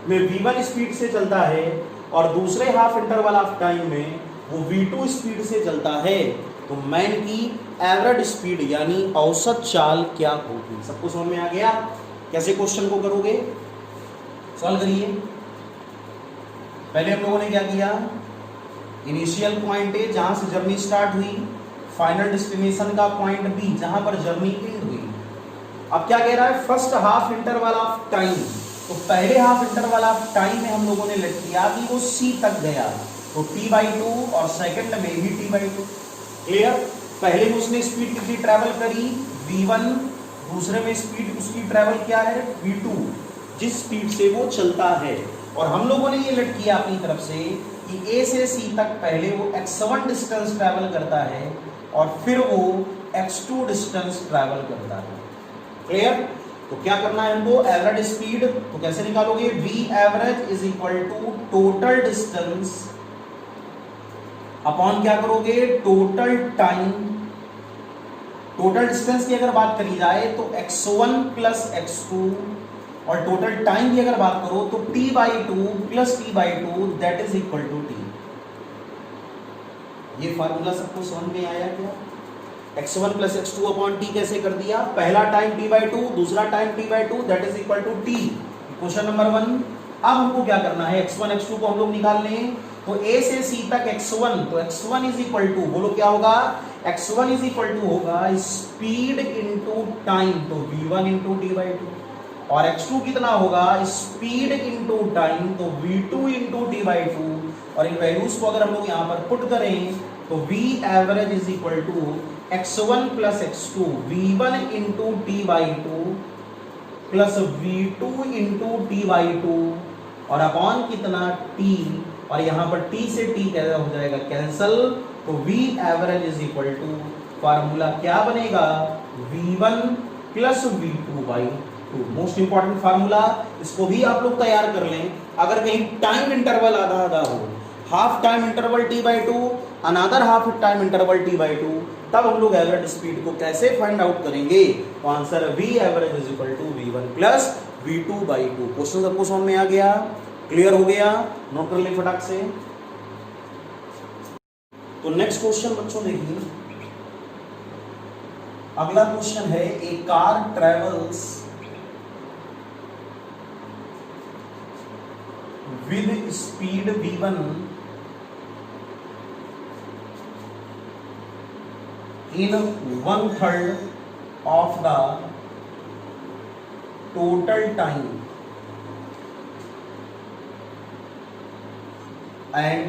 [SPEAKER 1] में v1 स्पीड से चलता है, और दूसरे हाफ इंटरवल ऑफ टाइम में वो v2 स्पीड से चलता है, तो मैन की एवरेज स्पीड यानी औसत चाल क्या होगी? सबको समझ में आ गया? कैसे क्वेश्चन को करोगे? सॉल्व करिए। पहले हम लोगों ने क्या किया? इनिशियल पॉइंट ए जहां से जर्नी स्टार्ट हुई, फाइनल डेस्टिनेशन का पॉइंट बी जहां पर जर्नी एंड हुई। अब क्या कह रहा है? First half interval of time. तो पहले हाफ इंटरवल ऑफ टाइम में हम लोगों ने लेट किया कि वो सी तक गया, तो t/2, और सेकंड में भी t/2। क्लियर? पहले में उसने स्पीड कितनी ट्रैवल करी? v1, दूसरे में स्पीड उसकी ट्रैवल क्या है? v2, जिस स्पीड से वो चलता है। और हम लोगों ने ये लेट किया अपनी तरफ से कि a से c तक पहले वो x1 डिस्टेंस ट्रैवल करता है, और फिर वो x2 डिस्टेंस ट्रैवल करता है। क्लियर? तो क्या करना है हमको? Average speed. तो कैसे निकालोगे? v average is equal to total distance upon क्या करोगे? Total time. टोटल डिस्टेंस की अगर बात करी जाए तो x1 प्लस x2, और टोटल टाइम की अगर बात करो तो t/2 plus t/2 that is equal to t। ये फार्मूला सबको समझ में आया क्या? x1 plus x2 upon T कैसे कर दिया? पहला टाइम t/2, दूसरा time t/2, that is equal to t। Question number 1। अब हमको क्या करना है? x1 x2 को हम लोग निकाल लें। तो a से c तक x1, तो x1 इज इक्वल टू, बोलो क्या होगा? x1 इज इक्वल टू होगा स्पीड इनटू टाइम, तो v1 इनटू t/2। और x2 कितना होगा? स्पीड इनटू टाइम, तो v2 इनटू t/2। और इन वैल्यूज को अगर हम लोग यहाँ पर पुट करें तो v average is equal to x1 plus x2 v1 into t/2 plus v2 into t/2 और अपॉन कितना? t। और यहाँ पर t से t कैसे हो जाएगा? कैंसल। तो v average is equal to, formula क्या बनेगा? v1 plus v2/2। Most important formula, इसको भी आप लोग तैयार कर लें। अगर कहीं टाइम इंटरवल आधा आधा हो, half time interval t/2, another half time interval t/2, तब हम लोग एवरेज स्पीड को कैसे फाइंड आउट करेंगे? तो answer v average is equal to v1 plus v2/2। Question सबको समझ में आ गया? क्लियर हो गया? नोट कर ले फटाक से। तो नेक्स्ट क्वेश्चन बच्चों देखिए, अगला क्वेश्चन है a car travels with speed v1 in 1/3 of the total time and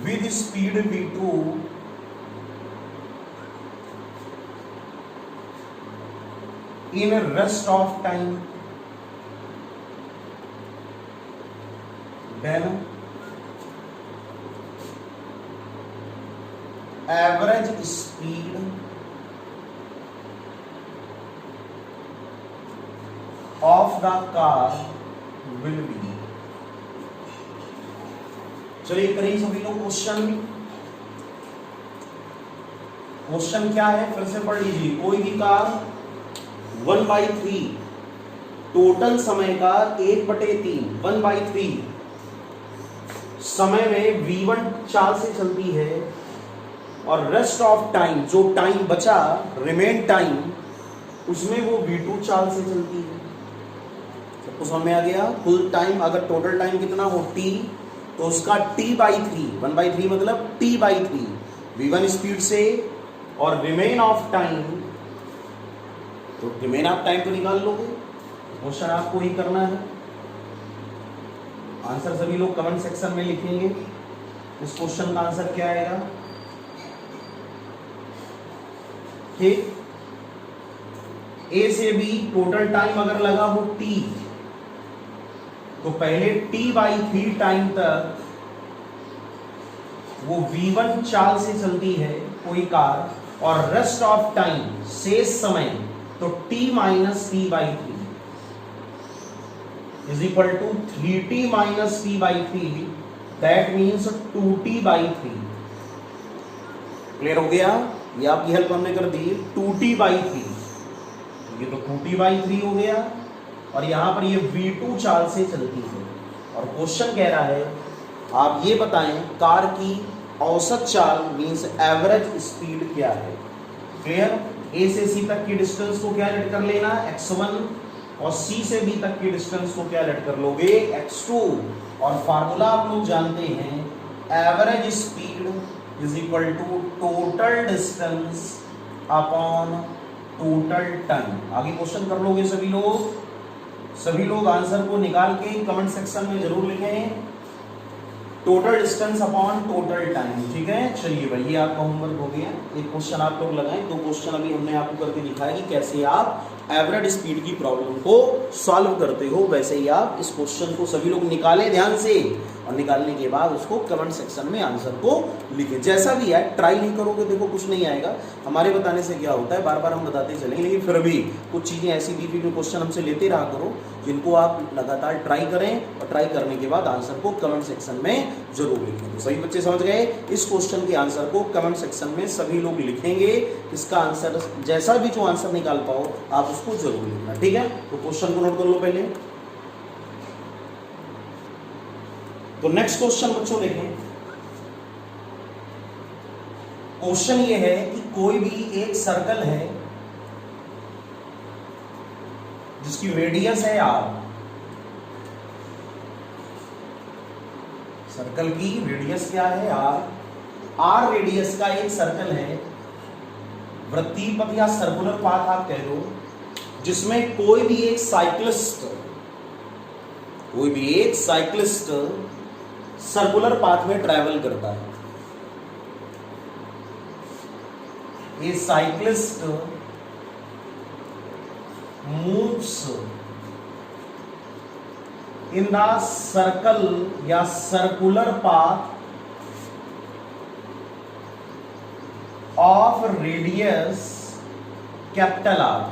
[SPEAKER 1] with speed v2 in rest of time, then average speed of the car will be। चलिए करिए सभी लोग क्वेश्चन। क्वेश्चन क्या है फिर से पढ़ लीजिए। कोई भी कार 1/3 टोटल समय का 1/3 1/3 समय में v1 चाल से चलती है और रेस्ट ऑफ टाइम, जो टाइम बचा रिमेन टाइम, उसमें वो v2 चाल से चलती है। सबको समझ में आ गया? कुल टाइम, अगर टोटल टाइम कितना हो t, तो उसका t/3, 1/3 मतलब t/3 v1 स्पीड से, और रिमेन ऑफ टाइम, तो रिमेन ऑफ टाइम तो निकाल लोगे। क्वेश्चन आपको ही करना है। आंसर सभी लोग कमेंट सेक्शन में लिखेंगे। इस क्वेश्चन का आंसर क्या आएगा? ठीक, ए से बी टोटल टाइम अगर लगा हो t, तो पहले t/3 टाइम तक वो v1 चाल से चलती है कोई कार, और रेस्ट ऑफ टाइम, शेष समय, तो t - t/3 is equal to 3t - t/3, that means 2t/3। Clear हो गया? ये आपकी हेल्प हमने कर दी। 2t/3, ये तो 2t/3 हो गया, और यहां पर ये v2 चाल से चलती है। और क्वेश्चन कह रहा है आप ये बताएं कार की औसत चाल मींस एवरेज स्पीड क्या है। क्लियर? ए से सी तक की डिस्टेंस को क्या लेट कर लेना? x1, और सी से बी तक की डिस्टेंस को क्या लेट कर लोगे? x2। और फार्मूला आप लोग जानते हैं, average speed is equal to total distance upon total time. आगे क्वेश्चन कर लोगे सभी लोग? सभी लोग आंसर को निकाल के कमेंट सेक्शन में जरूर लिखें, total distance upon total time. ठीक है, चलिए भाई ये आपका होमवर्क हो गया। एक क्वेश्चन आप लोग लगाएं, दो क्वेश्चन अभी हमने आपको करके दिखाया कि कैसे आप एवरेज स्पीड की प्रॉब्लम को सॉल्व करते हो। वैसे ही आप इस क्वेश्चन को सभी लोग निकालें ध्यान से, और निकालने के बाद उसको कमेंट सेक्शन में आंसर को लिखें। जैसा भी है, ट्राई नहीं करोगे देखो कुछ नहीं आएगा। हमारे बताने से क्या होता है, बार बार हम बताते चलेंगे, लेकिन फिर भी कुछ चीज़ें ऐसी बीच बीच में क्वेश्चन हमसे लेते रहा करो, जिनको आप लगातार ट्राई करें, और ट्राई करने के बाद आंसर को कमेंट सेक्शन में जरूर लिखें। तो सभी बच्चे समझ गए? इस क्वेश्चन के आंसर को कमेंट सेक्शन में सभी लोग लिखेंगे। इसका आंसर, जैसा भी जो आंसर निकाल पाओ आप उसको जरूर लिखना। ठीक है, तो क्वेश्चन को नोट कर लो पहले। तो नेक्स्ट क्वेश्चन बच्चों देखें। क्वेश्चन ये है कि कोई भी एक सर्कल है जिसकी रेडियस है r, सर्कल की रेडियस क्या है r रेडियस का एक सर्कल है, वृत्तीय पथ या सर्कुलर पाथ आप कह दो, जिसमें कोई भी एक साइक्लिस्ट सर्कुलर पाथ में ट्रैवल करता है। ये cyclist moves in the circle या circular path of radius capital R,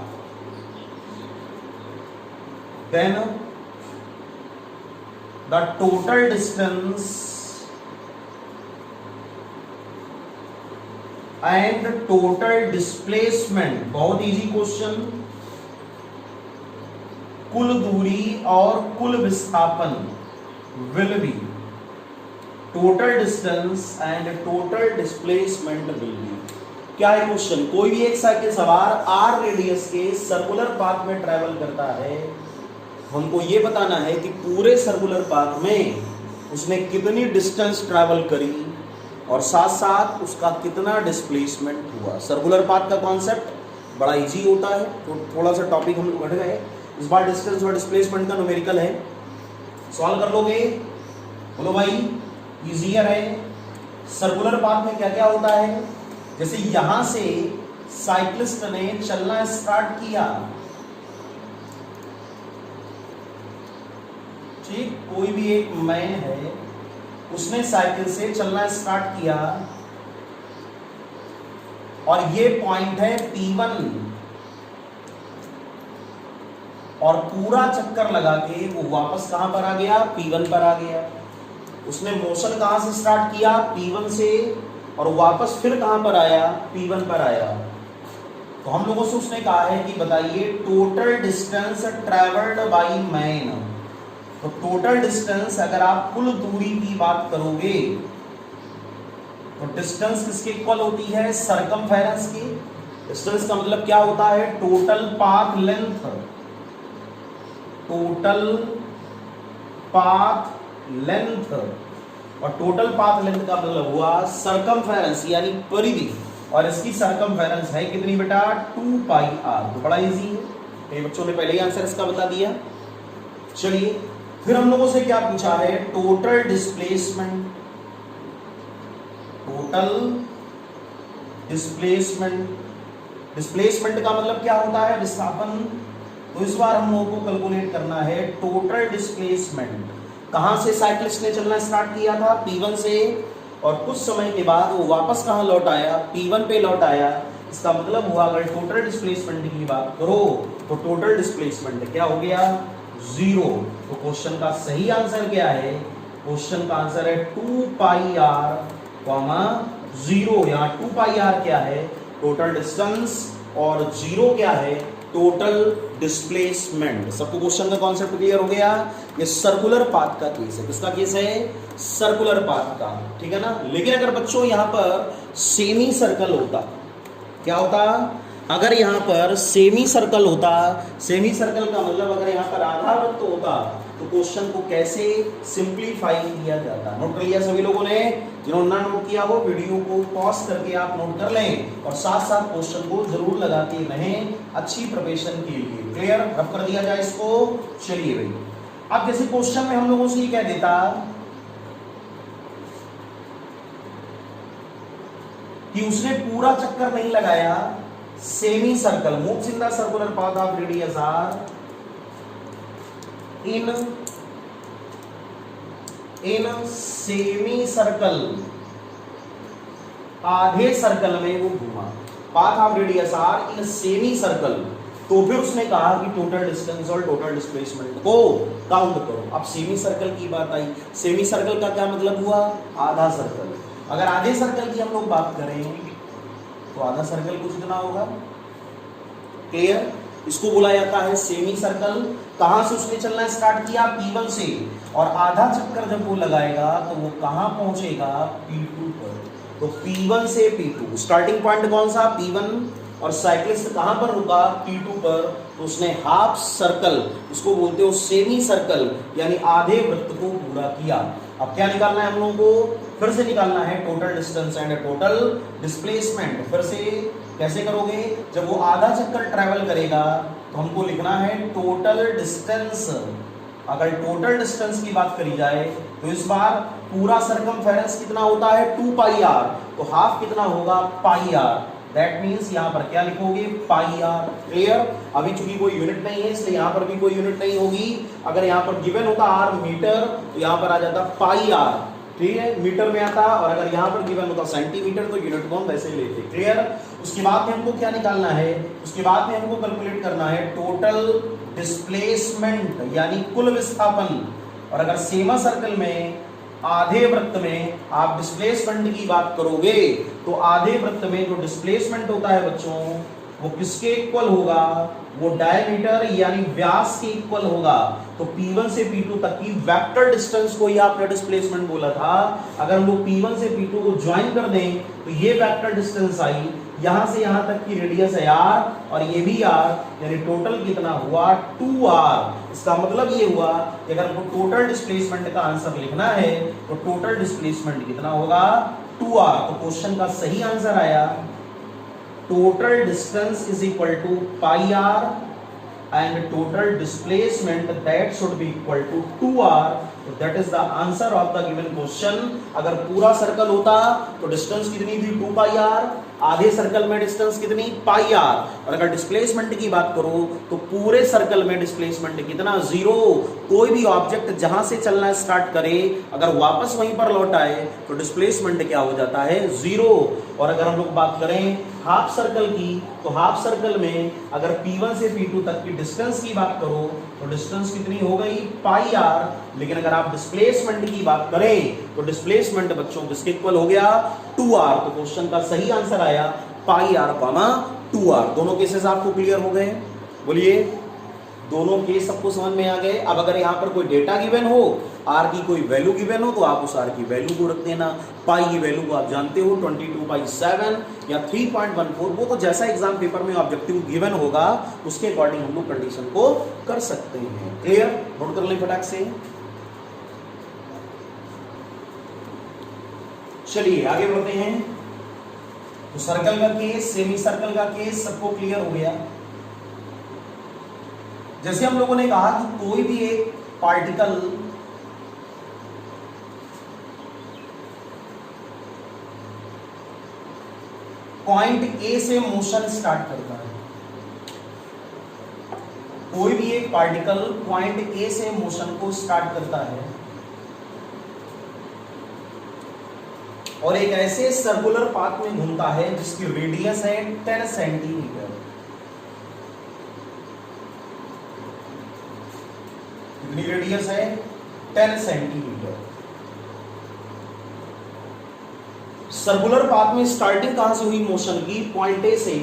[SPEAKER 1] then the total distance and total displacement, बहुत इजी क्वेश्चन, कुल दूरी और कुल विस्थापन will be, total distance and total displacement will be। क्या है क्वेश्चन? कोई भी एक साइकिल सवार r रेडियस के सर्कुलर पाथ में ट्रेवल करता है, हमको ये बताना है कि पूरे सर्कुलर पाथ में उसने कितनी डिस्टेंस ट्रैवल करी और साथ साथ उसका कितना डिस्प्लेसमेंट हुआ। सर्कुलर पाथ का कॉन्सेप्ट बड़ा इजी होता है, तो थोड़ा सा टॉपिक हम बढ़ गए। इस बार डिस्टेंस और डिस्प्लेसमेंट का न्यूमेरिकल है, सॉल्व कर लोगे? बोलो भाई, इजियर है। सर्कुलर पाथ में क्या क्या होता है? जैसे यहां से साइक्लिस्ट ने चलना स्टार्ट किया, ठीक, कोई भी एक मैन है, उसने साइकिल से चलना स्टार्ट किया और ये पॉइंट है P1, और पूरा चक्कर लगा के वो वापस कहां पर आ गया? P1 पर आ गया। उसने मोशन कहां से स्टार्ट किया? P1 से, और वापस फिर कहां पर आया? P1 पर आया। तो हम लोगों से उसने कहा है कि बताइए total distance travelled by man. तो टोटल डिस्टेंस, अगर आप कुल दूरी की बात करोगे तो डिस्टेंस किसके इक्वल होती है? सरकमफेरेंस की। डिस्टेंस का मतलब क्या होता है? Total path length, total path length, और टोटल पाथ लेंथ का मतलब हुआ सरकमफेरेंस यानी परिधि, और इसकी सरकमफेरेंस है कितनी बेटा? 2 पाई r। तो बड़ा इजी है, बच्चों ने पहले ही आंसर इसका बता दिया। चलिए फिर हम लोगों से क्या पूछा है? Total displacement. Total displacement, displacement का मतलब क्या होता है? विस्थापन। तो इस बार हम लोगों को कैलकुलेट करना है टोटल डिस्प्लेसमेंट। कहां से साइक्लिस्ट ने चलना स्टार्ट किया था? P1 से, और कुछ समय के बाद वो वापस कहां लौट आया? P1 पे लौट आया। इसका मतलब हुआ अगर टोटल डिस्प्लेसमेंट की बात करो तो टोटल डिस्प्लेसमेंट क्या हो गया? 0। तो क्वेश्चन का सही आंसर क्या है? क्वेश्चन का आंसर है 2 पाई r, 0। यहाँ 2 पाई r क्या है? टोटल डिस्टेंस, और 0 क्या है? Total displacement. सबको क्वेश्चन का कॉन्सेप्ट क्लियर हो गया? ये सर्कुलर पाथ का केस है। किसका केस है? सर्कुलर पाथ का, ठीक है ना। लेकिन अगर बच्चों यहाँ पर सेमी सर्कल होता, क्या होता? अगर यहाँ पर सेमी सर्कल होता, सेमी सर्कल का मतलब अगर यहाँ पर आधा वृत्त होता, तो क्वेश्चन को कैसे सिंप्लीफाई किया जाता? नोट कर लिया सभी लोगों ने? जिन्होंने ना नोट किया हो वीडियो को पॉज करके आप नोट कर लें, और साथ साथ क्वेश्चन को जरूर लगाते रहें अच्छी प्रिपरेशन के लिए। क्लियर? रफ कर दिया जाए इसको। चलिए भाई, अब जैसे क्वेश्चन में हम लोगों से ये कह देता कि उसने पूरा चक्कर नहीं लगाया, semi circle moves in the circular path of radius r in semi circle, आधे सर्कल में वो घूमा, path of radius r in semi circle. तो फिर उसने कहा कि टोटल डिस्टेंस और टोटल डिस्प्लेसमेंट को काउंट करो। अब सेमी सर्कल की बात आई, सेमी सर्कल का क्या मतलब हुआ? आधा सर्कल। अगर आधे सर्कल की हम लोग बात करें तो आधा सर्कल कुछ कितना होगा? क्लियर? इसको बोला जाता है सेमी सर्कल। कहां से उसने चलना स्टार्ट किया? P1 से, और आधा चक्कर जब वो लगाएगा तो वो कहां पहुंचेगा, P2 पर। तो P1 से P2 स्टार्टिंग पॉइंट कौन सा, P1, और साइक्लिस्ट कहां पर रुका, P2 पर। तो उसने हाफ सर्कल, उसको बोलते हो सेमी सर्कल, यानी आधे वृत्त को पूरा किया। अब क्या निकालना है हम लोगों को, फिर से निकालना है total distance and total displacement. फिर से कैसे करोगे, जब वो आधा चक्कर ट्रैवल करेगा तो हमको लिखना है टोटल डिस्टेंस। अगर टोटल डिस्टेंस की बात करी जाए तो इस बार पूरा सरकमफेरेंस कितना होता है, 2 पाई आर, तो हाफ कितना होगा, पाई आर। दैट मींस यहां पर क्या लिखोगे, पाई आर। क्लियर। अभी चूंकि कोई यूनिट नहीं है इसलिए यहां पर भी कोई यूनिट नहीं होगी। अगर यहां पर गिवन होता आर मीटर तो यहां पर आ जाता पाई आर, ठीक है, मीटर में आता। और अगर यहां पर गिवन होता सेंटीमीटर तो यूनिट को हम वैसे ही लेते। क्लियर। उसके बाद में हमको क्या निकालना है, उसके बाद में हमको कैलकुलेट करना है टोटल डिस्प्लेसमेंट, यानी कुल विस्थापन। और अगर सेमा सर्कल में आधे वृत्त में आप डिस्प्लेसमेंट की बात करोगे तो आधे वृत्त में जो डिस्प्लेसमेंट होता है बच्चों वो किसके इक्वल होगा, वो डायमीटर यानी व्यास के इक्वल होगा। तो P1 से P2 तक की वेक्टर डिस्टेंस को ही आपने डिस्प्लेसमेंट बोला था। अगर हम लोग P1 से P2 को ज्वाइन कर दें तो ये वेक्टर डिस्टेंस आई, यहां से यहां तक की रेडियस है r और ये भी r, यानी टोटल कितना हुआ 2r। इसका मतलब ये हुआ कि अगर हमको टोटल डिस्प्लेसमेंट का आंसर लिखना है तो टोटल डिस्प्लेसमेंट कितना होगा, 2r। तो क्वेश्चन का सही आंसर आया total distance is equal to pi R and total displacement that should be equal to 2r. So that is the answer of the given question. अगर पूरा सर्कल होता तो डिस्टेंस कितनी थी, 2 पाई आर। आधे सर्कल में डिस्टेंस कितनी, पाई आर। और अगर डिस्प्लेसमेंट की बात करो तो पूरे सर्कल में डिस्प्लेसमेंट कितना, 0। कोई भी ऑब्जेक्ट जहां से चलना स्टार्ट करे अगर वापस वहीं पर लौट आए तो डिस्प्लेसमेंट क्या हो जाता है, 0। और अगर हम लोग बात करें हाफ सर्कल की तो हाफ सर्कल में अगर P1 से P2 तक की डिस्टेंस की बात करो तो डिस्टेंस कितनी हो गई, पाई आर। लेकिन अगर आप डिस्प्लेसमेंट की बात करें तो डिस्प्लेसमेंट बच्चों किसके इक्वल हो गया, 2r। तो क्वेश्चन का सही आंसर आया पाई आर, 2r। दोनों केसेस आपको क्लियर हो गए, बोलिए दोनों केस सबको समझ में आ गए। अब अगर यहाँ पर कोई डेटा गिवन हो, r की कोई वैल्यू गिवन हो तो आप उस r की वैल्यू को रख देना। पाई की वैल्यू को आप जानते हो 22/7 या 3.14, वो तो जैसा एग्जाम पेपर में ऑब्जेक्टिव गिवन होगा उसके अकॉर्डिंग हम लोग कंडीशन को कर सकते हैं। क्लियर, नोट कर लें फटाक से। चलिए आगे बढ़ते हैं। तो सर्कल का केस, सेमी सर्कल का केस सबको क्लियर हो गया। जैसे हम लोगों ने कहा कि कोई भी एक पार्टिकल पॉइंट ए से मोशन स्टार्ट करता है, कोई भी एक पार्टिकल पॉइंट ए से मोशन को स्टार्ट करता है और एक ऐसे सर्कुलर पाथ में घूमता है जिसकी रेडियस है 10 सेंटीमीटर। कितनी रेडियस है, 10 सेंटीमीटर। सर्कुलर पाथ में स्टार्टिंग कहां से हुई मोशन की, पॉइंट ए से,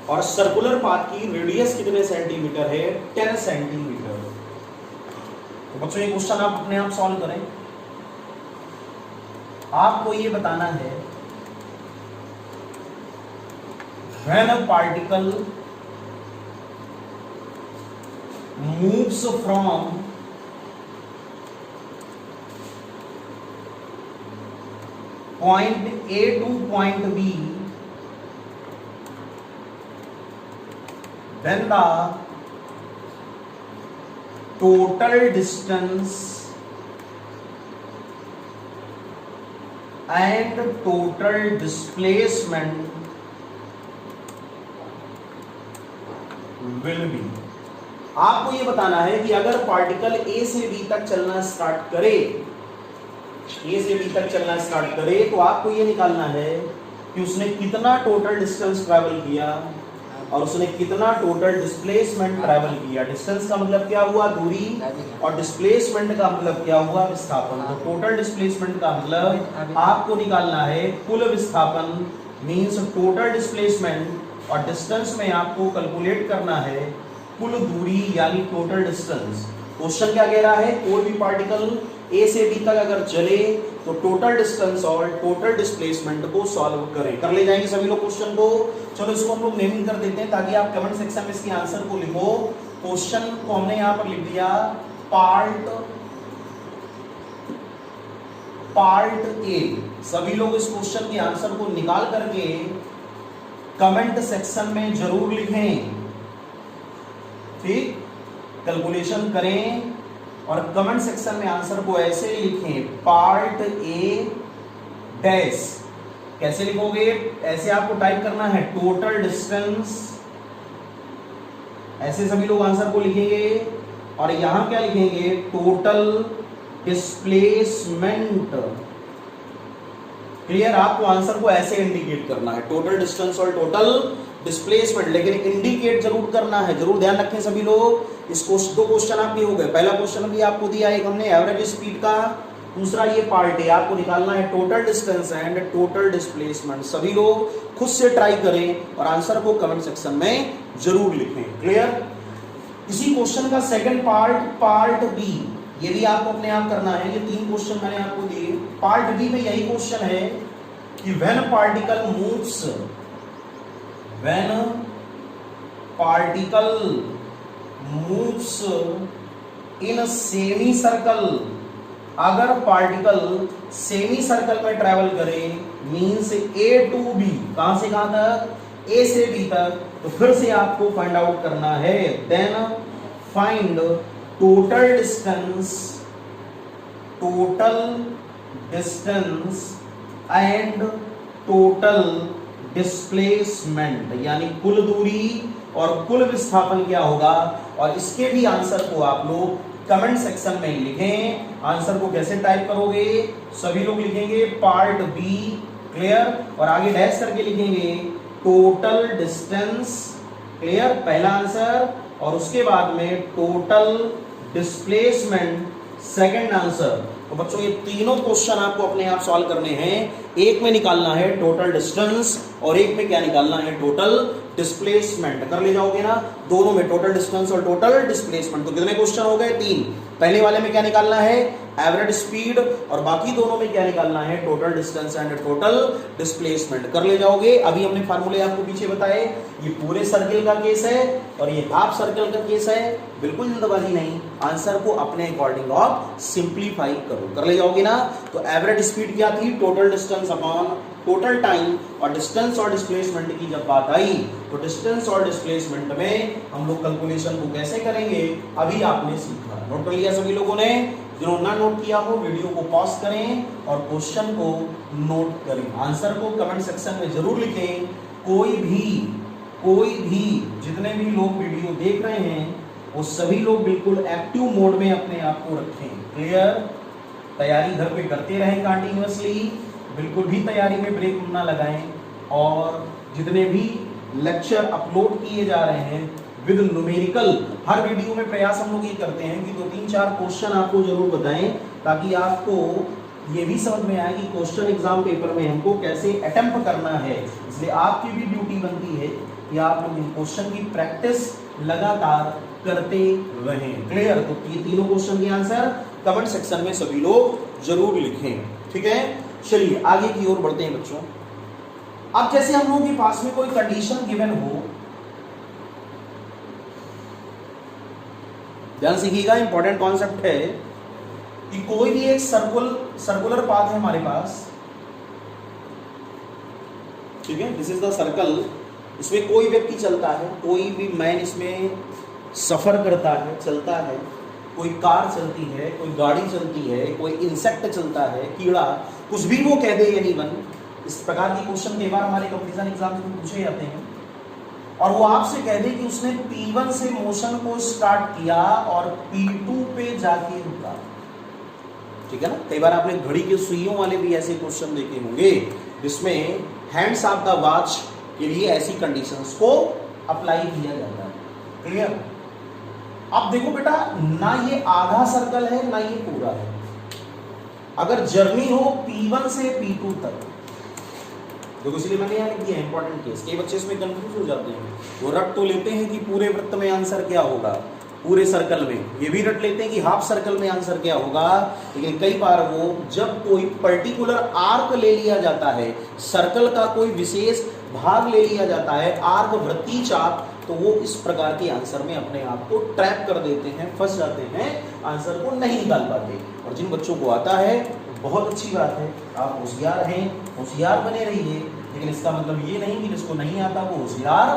[SPEAKER 1] और सर्कुलर पाथ की रेडियस कितने सेंटीमीटर है, 10 सेंटीमीटर। तो बच्चों ये क्वेश्चन आप अपने आप सॉल्व करें। आपको ये बताना है when a particle moves from point A to point B, then the total distance and total displacement will be। आपको ये बताना है कि अगर पार्टिकल A से B तक चलना स्टार्ट करे, A से B तक चलना स्टार्ट करे तो आपको ये निकालना है कि उसने कितना टोटल डिस्टेंस ट्रैवल किया और उसने कितना टोटल डिस्प्लेसमेंट ट्रैवल किया। डिस्टेंस का मतलब क्या हुआ, दूरी, और डिस्प्लेसमेंट का मतलब क्या हुआ, विस्थापन। तो टोटल डिस्प्लेसमेंट का मतलब आपको निकालना है कुल विस्थापन मींस टोटल डिस्प्लेसमेंट, और डिस्टेंस में आपको कैलकुलेट करना है कुल दूरी यानी टोटल डिस्टेंस। क्वेश्चन क्या कह रहा है, कोई भी पार्टिकल ए से बी तक अगर चले तो टोटल डिस्टेंस और टोटल डिस्प्लेसमेंट को सॉल्व करें। कर ले जाएंगे सभी लोग क्वेश्चन को। चलो इसको हम लोग नेमिंग कर देते हैं ताकि आप कमेंट सेक्शन में इसके आंसर को लिखो। क्वेश्चन को हमने यहां पर लिख दिया पार्ट ए। सभी लोग इस क्वेश्चन के आंसर को निकाल करके कमेंट सेक्शन में जरूर लिखें, ठीक, कैलकुलेशन करें और कमेंट सेक्शन में आंसर को ऐसे लिखें, पार्ट ए डैश। कैसे लिखोगे, ऐसे आपको टाइप करना है, टोटल डिस्टेंस, ऐसे सभी लोग आंसर को लिखेंगे और यहां क्या लिखेंगे, टोटल डिस्प्लेसमेंट। क्लियर, आपको आंसर को ऐसे इंडिकेट करना है, टोटल डिस्टेंस और टोटल डिस्प्लेसमेंट, लेकिन इंडिकेट जरूर करना है। जरूर ध्यान रखें सभी लोग। इस दो क्वेश्चन आपके हो गए। पहला क्वेश्चन भी आपको दिया एक हमने एवरेज स्पीड का, दूसरा ये पार्ट है, आपको निकालना है total distance and total displacement. सभी लोग खुद से ट्राई करें और आंसर को कमेंट सेक्शन में जरूर लिखें। क्लियर। इसी क्वेश्चन का सेकंड पार्ट बी, ये भी आपको अपने आप करना है। ये 3 क्वेश्चन मैंने आपको दिए। पार्ट बी में यही क्वेश्चन है कि when particle moves in semi circle, अगर पार्टिकल सेमी सर्कल में ट्रेवल करे, मींस ए टू बी, कहां से कहां तक, ए से बी तक, तो फिर से आपको फाइंड आउट करना है। Then find total distance and total displacement, यानी कुल दूरी और कुल विस्थापन क्या होगा। और इसके भी आंसर को आप लोग कमेंट सेक्शन में लिखें। आंसर को कैसे टाइप करोगे, सभी लोग लिखेंगे पार्ट बी, क्लियर, और आगे डैश करके लिखेंगे टोटल डिस्टेंस, क्लियर, पहला आंसर, और उसके बाद में टोटल डिस्प्लेसमेंट, सेकंड आंसर। तो बच्चों ये तीनों क्वेश्चन आपको अपने आप सॉल्व करने हैं। एक में निकालना है टोटल डिस्टेंस और एक में क्या निकालना है, टोटल डिस्प्लेसमेंट। कर ले जाओगे ना, दोनों में टोटल डिस्टेंस और टोटल डिस्प्लेसमेंट। तो कितने क्वेश्चन हो गए, 3। पहले वाले में क्या निकालना है, एवरेज स्पीड, और बाकी दोनों में क्या निकालना है, total distance and total displacement. कर ले जाओगे। अभी हमने फार्मूले आपको पीछे बताए। ये पूरे सर्किल का केस है और ये हाफ सर्किल का केस है। बिल्कुल जल्दबाजी नहीं, आंसर को अपने अकॉर्डिंग आप सिंप्लीफाई करो। कर ले जाओगे ना। तो एवरेज स्पीड क्या थी, total distance upon total time, और डिस्टेंस और डिस्प्लेसमेंट की जब बात आई तो डिस्टेंस और डिस्प्लेसमेंट में हम लोग कैलकुलेशन को कैसे करेंगे अभी आपने सीखा। नोट कर लिया सभी लोगों ने। जिन्होंने ना नोट किया हो वीडियो को पॉज करें और क्वेश्चन को नोट करें। आंसर को कमेंट सेक्शन में जरूर लिखें। कोई भी जितने भी लोग वीडियो देख रहे हैं वो सभी लोग बिल्कुल एक्टिव मोड में अपने आप को रखें। क्लियर। तैयारी घर पे करते रहें कंटिन्यूअसली, बिल्कुल भी तैयारी में ब्रेक ना लगाएं। और जितने भी लेक्चर अपलोड किए जा रहे हैं विद न्यूमेरिकल, हर वीडियो में प्रयास हम लोग ये करते हैं कि 2-3-4 क्वेश्चन आपको जरूर बताएं ताकि आपको ये भी समझ में आए कि क्वेश्चन एग्जाम पेपर में हमको कैसे अटेम्प्ट करना है। इसलिए आपकी भी ड्यूटी बनती है कि आप लोग इन क्वेश्चन की प्रैक्टिस लगातार करते रहें। क्लियर। तो ये तीनों क्वेश्चन के आंसर कमेंट सेक्शन में सभी लोग जरूर लिखें। ठीक है, चलिए आगे की ओर बढ़ते हैं बच्चों। अब जैसे हम लोगों के पास में कोई कंडीशन गिवन हो, ध्यान सीखिएगा, इंपॉर्टेंट कॉन्सेप्ट है कि कोई भी एक सर्कुलर पाथ है हमारे पास, ठीक है, दिस इज द सर्कल। इसमें कोई व्यक्ति चलता है, कोई भी मैन इसमें सफर करता है, चलता है, कोई कार चलती है, कोई गाड़ी चलती है, कोई इंसेक्ट चलता है, कीड़ा, कुछ भी वो कह दे एनीवन। इस प्रकार की क्वेश्चन कई बार हमारे कंपटीशन एग्जाम में पूछे जाते हैं। और वो आपसे कह दे कि उसने P1 से मोशन को स्टार्ट किया और P2 पे जाके रुका। ठीक है ना। कई बार आपने घड़ी के सुइयों वाले भी ऐसे क्वेश्चन देखे होंगे जिसमें हैंड्स ऑफ द वॉच के लिए ऐसी कंडीशंस को अप्लाई किया जाता है। क्लियर। अब देखो बेटा, ना ये आधा सर्कल है ना ये पूरा है। अगर जर्नी हो P1 से P2 तक, देखो इसलिए मैंने यहाँ लिख दिया इंपॉर्टेंट केस। कई बच्चे इसमें कंफ्यूज हो जाते हैं, वो रट तो लेते हैं कि पूरे वृत्त में आंसर क्या होगा, पूरे सर्कल में। ये भी रट लेते हैं कि हाफ सर्कल में आंसर क्या होगा, लेकिन कई बार वो जब कोई पर्टिकुलर आर्क ले लिया जाता है, सर्कल का कोई विशेष भाग ले लिया जाता है, आर्क, वृत्तीय चाप, तो वो इस प्रकार के आंसर में अपने आप को ट्रैप कर देते हैं, फंस जाते हैं, आंसर को नहीं निकाल पाते। और जिन बच्चों को आता है बहुत अच्छी बात है, आप होशियार हैं, होशियार बने रहिए, लेकिन इसका मतलब ये नहीं कि जिसको नहीं आता वो होशियार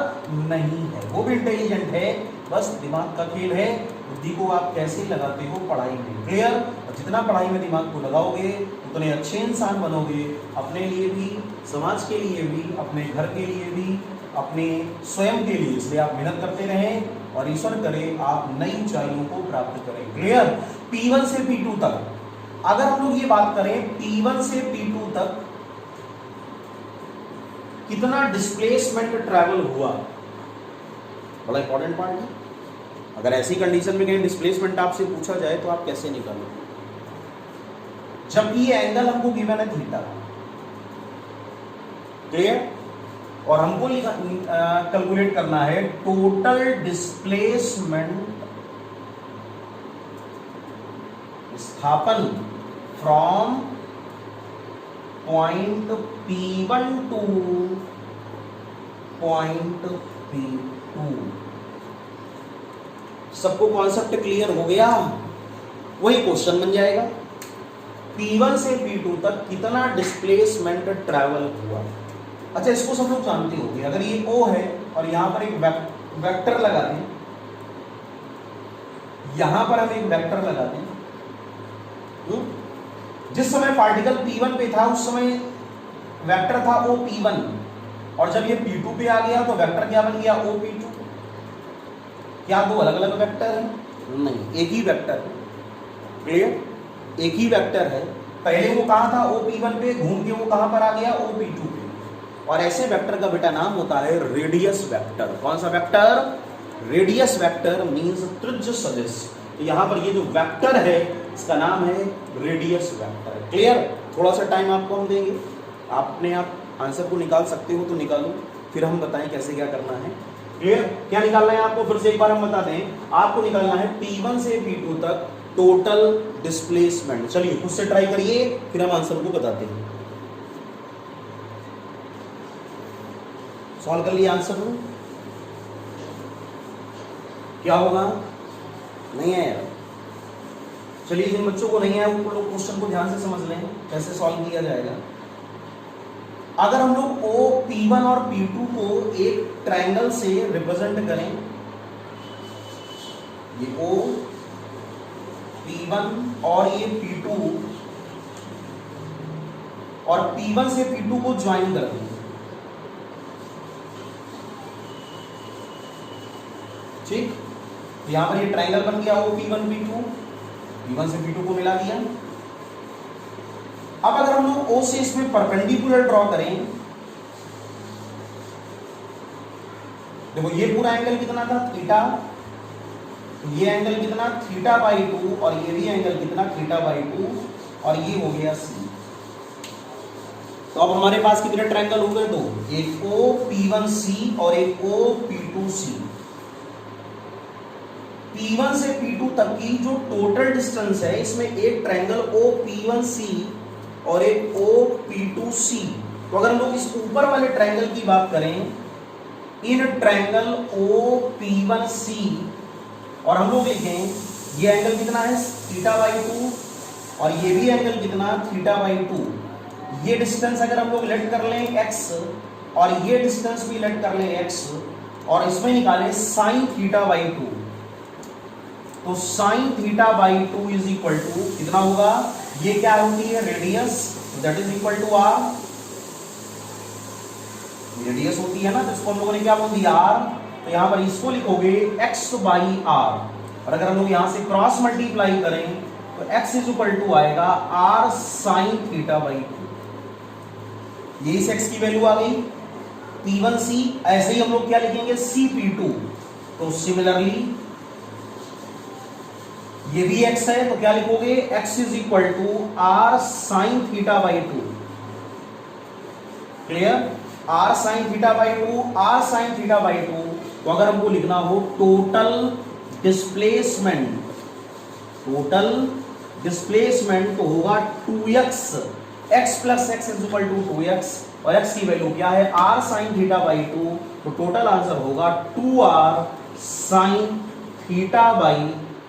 [SPEAKER 1] नहीं है, वो भी इंटेलिजेंट है, बस दिमाग का खेल है। बुद्धि को आप कैसे लगाते हो पढ़ाई में, क्लियर। और जितना पढ़ाई में दिमाग को लगाओगे उतने अच्छे इंसान बनोगे, अपने लिए भी, समाज के लिए भी, अपने घर के लिए भी, अपने स्वयं के लिए। इसलिए आप मेहनत करते रहें और ईश्वर करे आप नई ऊंचाइयों को प्राप्त करें, क्लियर। P1 से P2 तक अगर हम लोग ये बात करें, P1 से P2 तक कितना डिस्प्लेसमेंट ट्रैवल हुआ, बड़ा इंपॉर्टेंट पॉइंट है। अगर ऐसी कंडीशन में कहीं डिस्प्लेसमेंट आपसे पूछा जाए तो आप कैसे निकालोगे, जबकि ये एंगल हमको गिवन है थीटा, क्लियर। और हमको कैलकुलेट करना है टोटल डिस्प्लेसमेंट स्थापन from point P1 two point P2। सबको कॉन्सेप्ट क्लियर हो गया, वही क्वेश्चन बन जाएगा। P1 से P2 तक कितना डिस्प्लेसमेंट ट्रैवल हुआ। अच्छा, इसको सब लोग जानते होंगे, अगर ये O है और यहां पर एक वेक्टर लगा दें, यहां पर हम एक वेक्टर लगा दें, जिस समय पार्टिकल P1 पे था उस समय वेक्टर था OP1, और जब ये P2 पे आ गया तो वेक्टर क्या बन गया, OP2। क्या दो अलग अलग वेक्टर है? नहीं, एक ही वेक्टर है, क्लियर। एक ही वेक्टर है, पहले वो कहां था OP1 पे, घूम के वो कहां पर आ गया, OP2 पे। और ऐसे वेक्टर का बेटा नाम होता है रेडियस वेक्टर। कौन सा वेक्टर? रेडियस वेक्टर मींस त्रिज्य सदिश। तो यहां पर ये जो वेक्टर है इसका नाम है रेडियस वेक्टर, क्लियर। थोड़ा सा टाइम आपको हम देंगे, आप अपने आप आंसर को निकाल सकते हो तो निकालो, फिर हम बताएं कैसे क्या करना है, क्लियर। क्या निकालना है आपको, फिर से एक बार हम बता दें, आपको निकालना है P1 से P2 तक टोटल डिस्प्लेसमेंट। चलिए खुद से ट्राई करिए, फिर हम आंसर को बताते हैं। सॉल्व कर लिया आंसर को, क्या होगा, नहीं है यार। चलिए जिन बच्चों को नहीं है वो लोग क्वेश्चन को ध्यान से समझ लें कैसे सॉल्व किया जाएगा। अगर हम लोग P1 और P2 को एक ट्रायंगल से रिप्रेजेंट करें, ये P1 और ये P2, और P1 से P2 को ज्वाइन कर दें, ठीक। तो यहां पर ये ट्रायंगल बन गया P1 P2, P1 से P2 को मिला दिया। अब अगर हम लोग O से इसमें परपेंडिकुलर ड्रॉ करें, देखो ये पूरा एंगल कितना था, थीटा, ये एंगल कितना, θ/2, और ये भी एंगल कितना, θ/2, और ये हो गया C। तो अब हमारे पास कितने ट्रायंगल हो गए, दो, एक OP1C और एक OP2C। P1 से P2 तक की जो टोटल डिस्टेंस है, इसमें एक ट्रायंगल OP1C और एक OP2C। तो अगर हम लोग इस ऊपर वाले ट्रायंगल की बात करें, इन ट्रायंगल OP1C, और हम लोग लिखें ये एंगल कितना है, θ/2, और ये भी एंगल कितना, θ/2। ये डिस्टेंस अगर हम लोग लेट कर लें x, और ये डिस्टेंस भी लेट कर लें x, और इसमें निकालें sin θ/2, तो sin θ/2 इज इक्वल टू कितना होगा, ये क्या होती है, radius, that is equal to r। Radius होती है ना, जिसको हम लोगों ने क्या बोल दिया, r। तो यहां पर इसको लिखोगे x/r, और अगर हम लोग यहां से क्रॉस मल्टीप्लाई करें तो x इज इक्वल टू आएगा r sin θ/2। ये इस x की वैल्यू आ गई। P1C, ऐसे ही हम लोग क्या लिखेंगे, CP2। तो सिमिलरली ये भी x है, तो क्या लिखोगे, x is equal to r sin θ/2, clear. r sin θ/2, r sin θ/2। तो अगर हमको लिखना हो टोटल डिस्प्लेसमेंट, टोटल डिस्प्लेसमेंट तो होगा 2x, x plus x is equal to 2x, और x की वैल्यू क्या है r sin थीटा बाई 2, तो टोटल आंसर होगा 2r sin थीटा बाई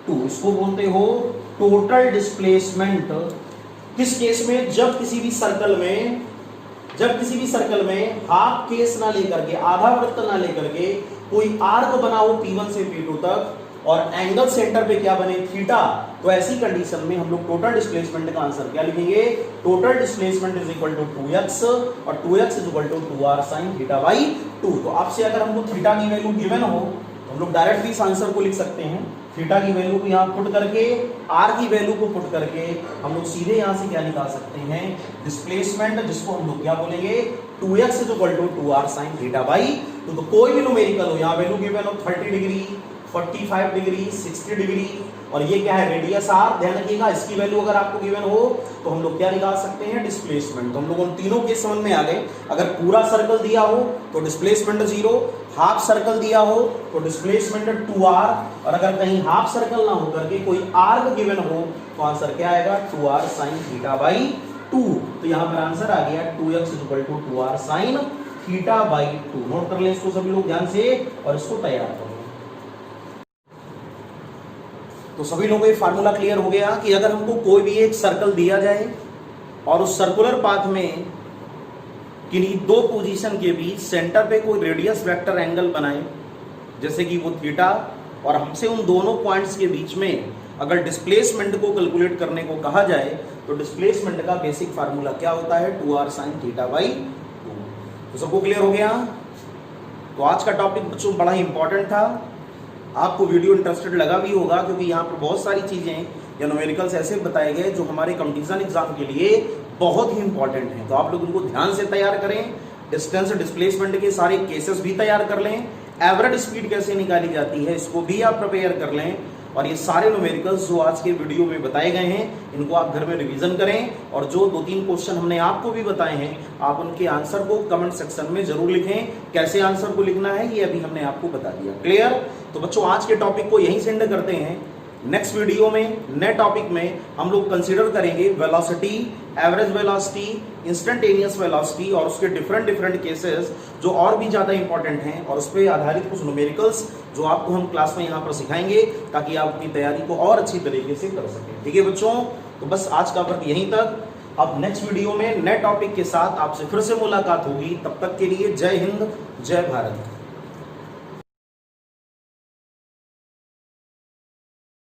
[SPEAKER 1] 2। इसको बोलते हो टोटल डिस्प्लेसमेंट। किस केस में? जब किसी भी सर्कल में हाफ केस ना लेकर के, आधा वृत्त ना लेकर के कोई आर्क बना हो P1 से P2 तक और एंगल सेंटर पे क्या बने थीटा, तो ऐसी कंडीशन में हम लोग टोटल डिस्प्लेसमेंट का आंसर क्या लिखेंगे? Total displacement is equal to 2x और 2x is equal to 2r sin theta by 2। तो आपसे अगर हमको थीटा की वैल्यू गिवन हो तो हम लोग डायरेक्टली इस आंसर को लिख सकते हैं। थीटा की वैल्यू को यहाँ पुट करके, r की वैल्यू को पुट करके हम लोग सीधे यहाँ से क्या निकाल सकते हैं? डिस्प्लेसमेंट, जिसको हम लोग क्या बोलेंगे? 2x is equal to 2r sin theta by 2। तो कोई भी न्यूमेरिकल हो, यहाँ वैल्यू गिवन हो 30 डिग्री, 45 डिग्री, 60 डिग्री, और ये क्या है? Radius r। ध्यान रखिएगा इसकी वैल्यू अगर आपको गिवन हो तो हम लोग क्या निकाल सकते हैं? डिस्प्लेसमेंट। तो हम लोग उन तीनों के समझ में आ गए। अगर पूरा सर्कल दिया हो तो डिस्प्लेसमेंट 0, हाफ सर्कल दिया हो तो डिस्प्लेसमेंट 2r, और अगर कहीं हाफ सर्कल ना हो करके कोई आर्क गिवन हो तो आंसर क्या आएगा? 2r sin theta by 2। तो यहाँ पर आंसर आ गया 2x is equal to 2r sin theta by 2। Note कर लें इसको सभी लोग ध्यान से और इसको तैयार करो। तो सभी लोगों को ये फार्मूला क्लियर हो गया कि अगर हमको कोई भी एक सर्कल दिया जाए और उस सर्कुलर पाथ में किन्हीं दो पोजीशन के बीच सेंटर पे कोई रेडियस वेक्टर एंगल बनाए, जैसे कि वो थीटा, और हमसे उन दोनों पॉइंट्स के बीच में अगर डिस्प्लेसमेंट को कैलकुलेट करने को कहा जाए तो डिस्प्लेसमेंट का बेसिक फार्मूला क्या होता है? 2r sin theta by 2। तो सबको क्लियर हो गया? तो आज का टॉपिक बच्चों बड़ा ही इंपॉर्टेंट था। आपको वीडियो इंटरेस्टेड लगा भी होगा क्योंकि यहाँ पर बहुत सारी चीजें या न्यूमेरिकल्स ऐसे बताए गए जो हमारे कंपटीशन एग्जाम के लिए बहुत ही इंपॉर्टेंट हैं। तो आप लोग उनको ध्यान से तैयार करें। डिस्टेंस डिस्प्लेसमेंट के सारे केसेस भी तैयार कर लें। एवरेज स्पीड कैसे निकाली जाती है इसको भी आप प्रिपेयर कर लें। और ये सारे न्यूमेरिकल्स जो आज के वीडियो में बताए गए हैं इनको आप घर में रिवीजन करें, और जो 2-3 क्वेश्चन हमने आपको भी बताए हैं आप उनके आंसर को कमेंट सेक्शन में जरूर लिखें। कैसे आंसर को लिखना है ये अभी हमने आपको बता दिया। क्लियर? तो बच्चों आज के टॉपिक को यहीं सेंड करते हैं। नेक्स्ट वीडियो में नए टॉपिक में हम लोग कंसीडर करेंगे velocity, average velocity, instantaneous velocity और उसके डिफरेंट केसेस जो और भी ज्यादा इंपॉर्टेंट हैं, और उस पर आधारित कुछ न्यूमेरिकल्स जो आपको हम क्लास में यहाँ पर सिखाएंगे ताकि आप अपनी तैयारी को और अच्छी तरीके से कर सकें। ठीक है बच्चों? तो बस आज का वर्क यहीं तक। अब नेक्स्ट वीडियो में नए टॉपिक के साथ आपसे फिर से मुलाकात होगी। तब तक के लिए जय हिंद, जय भारत।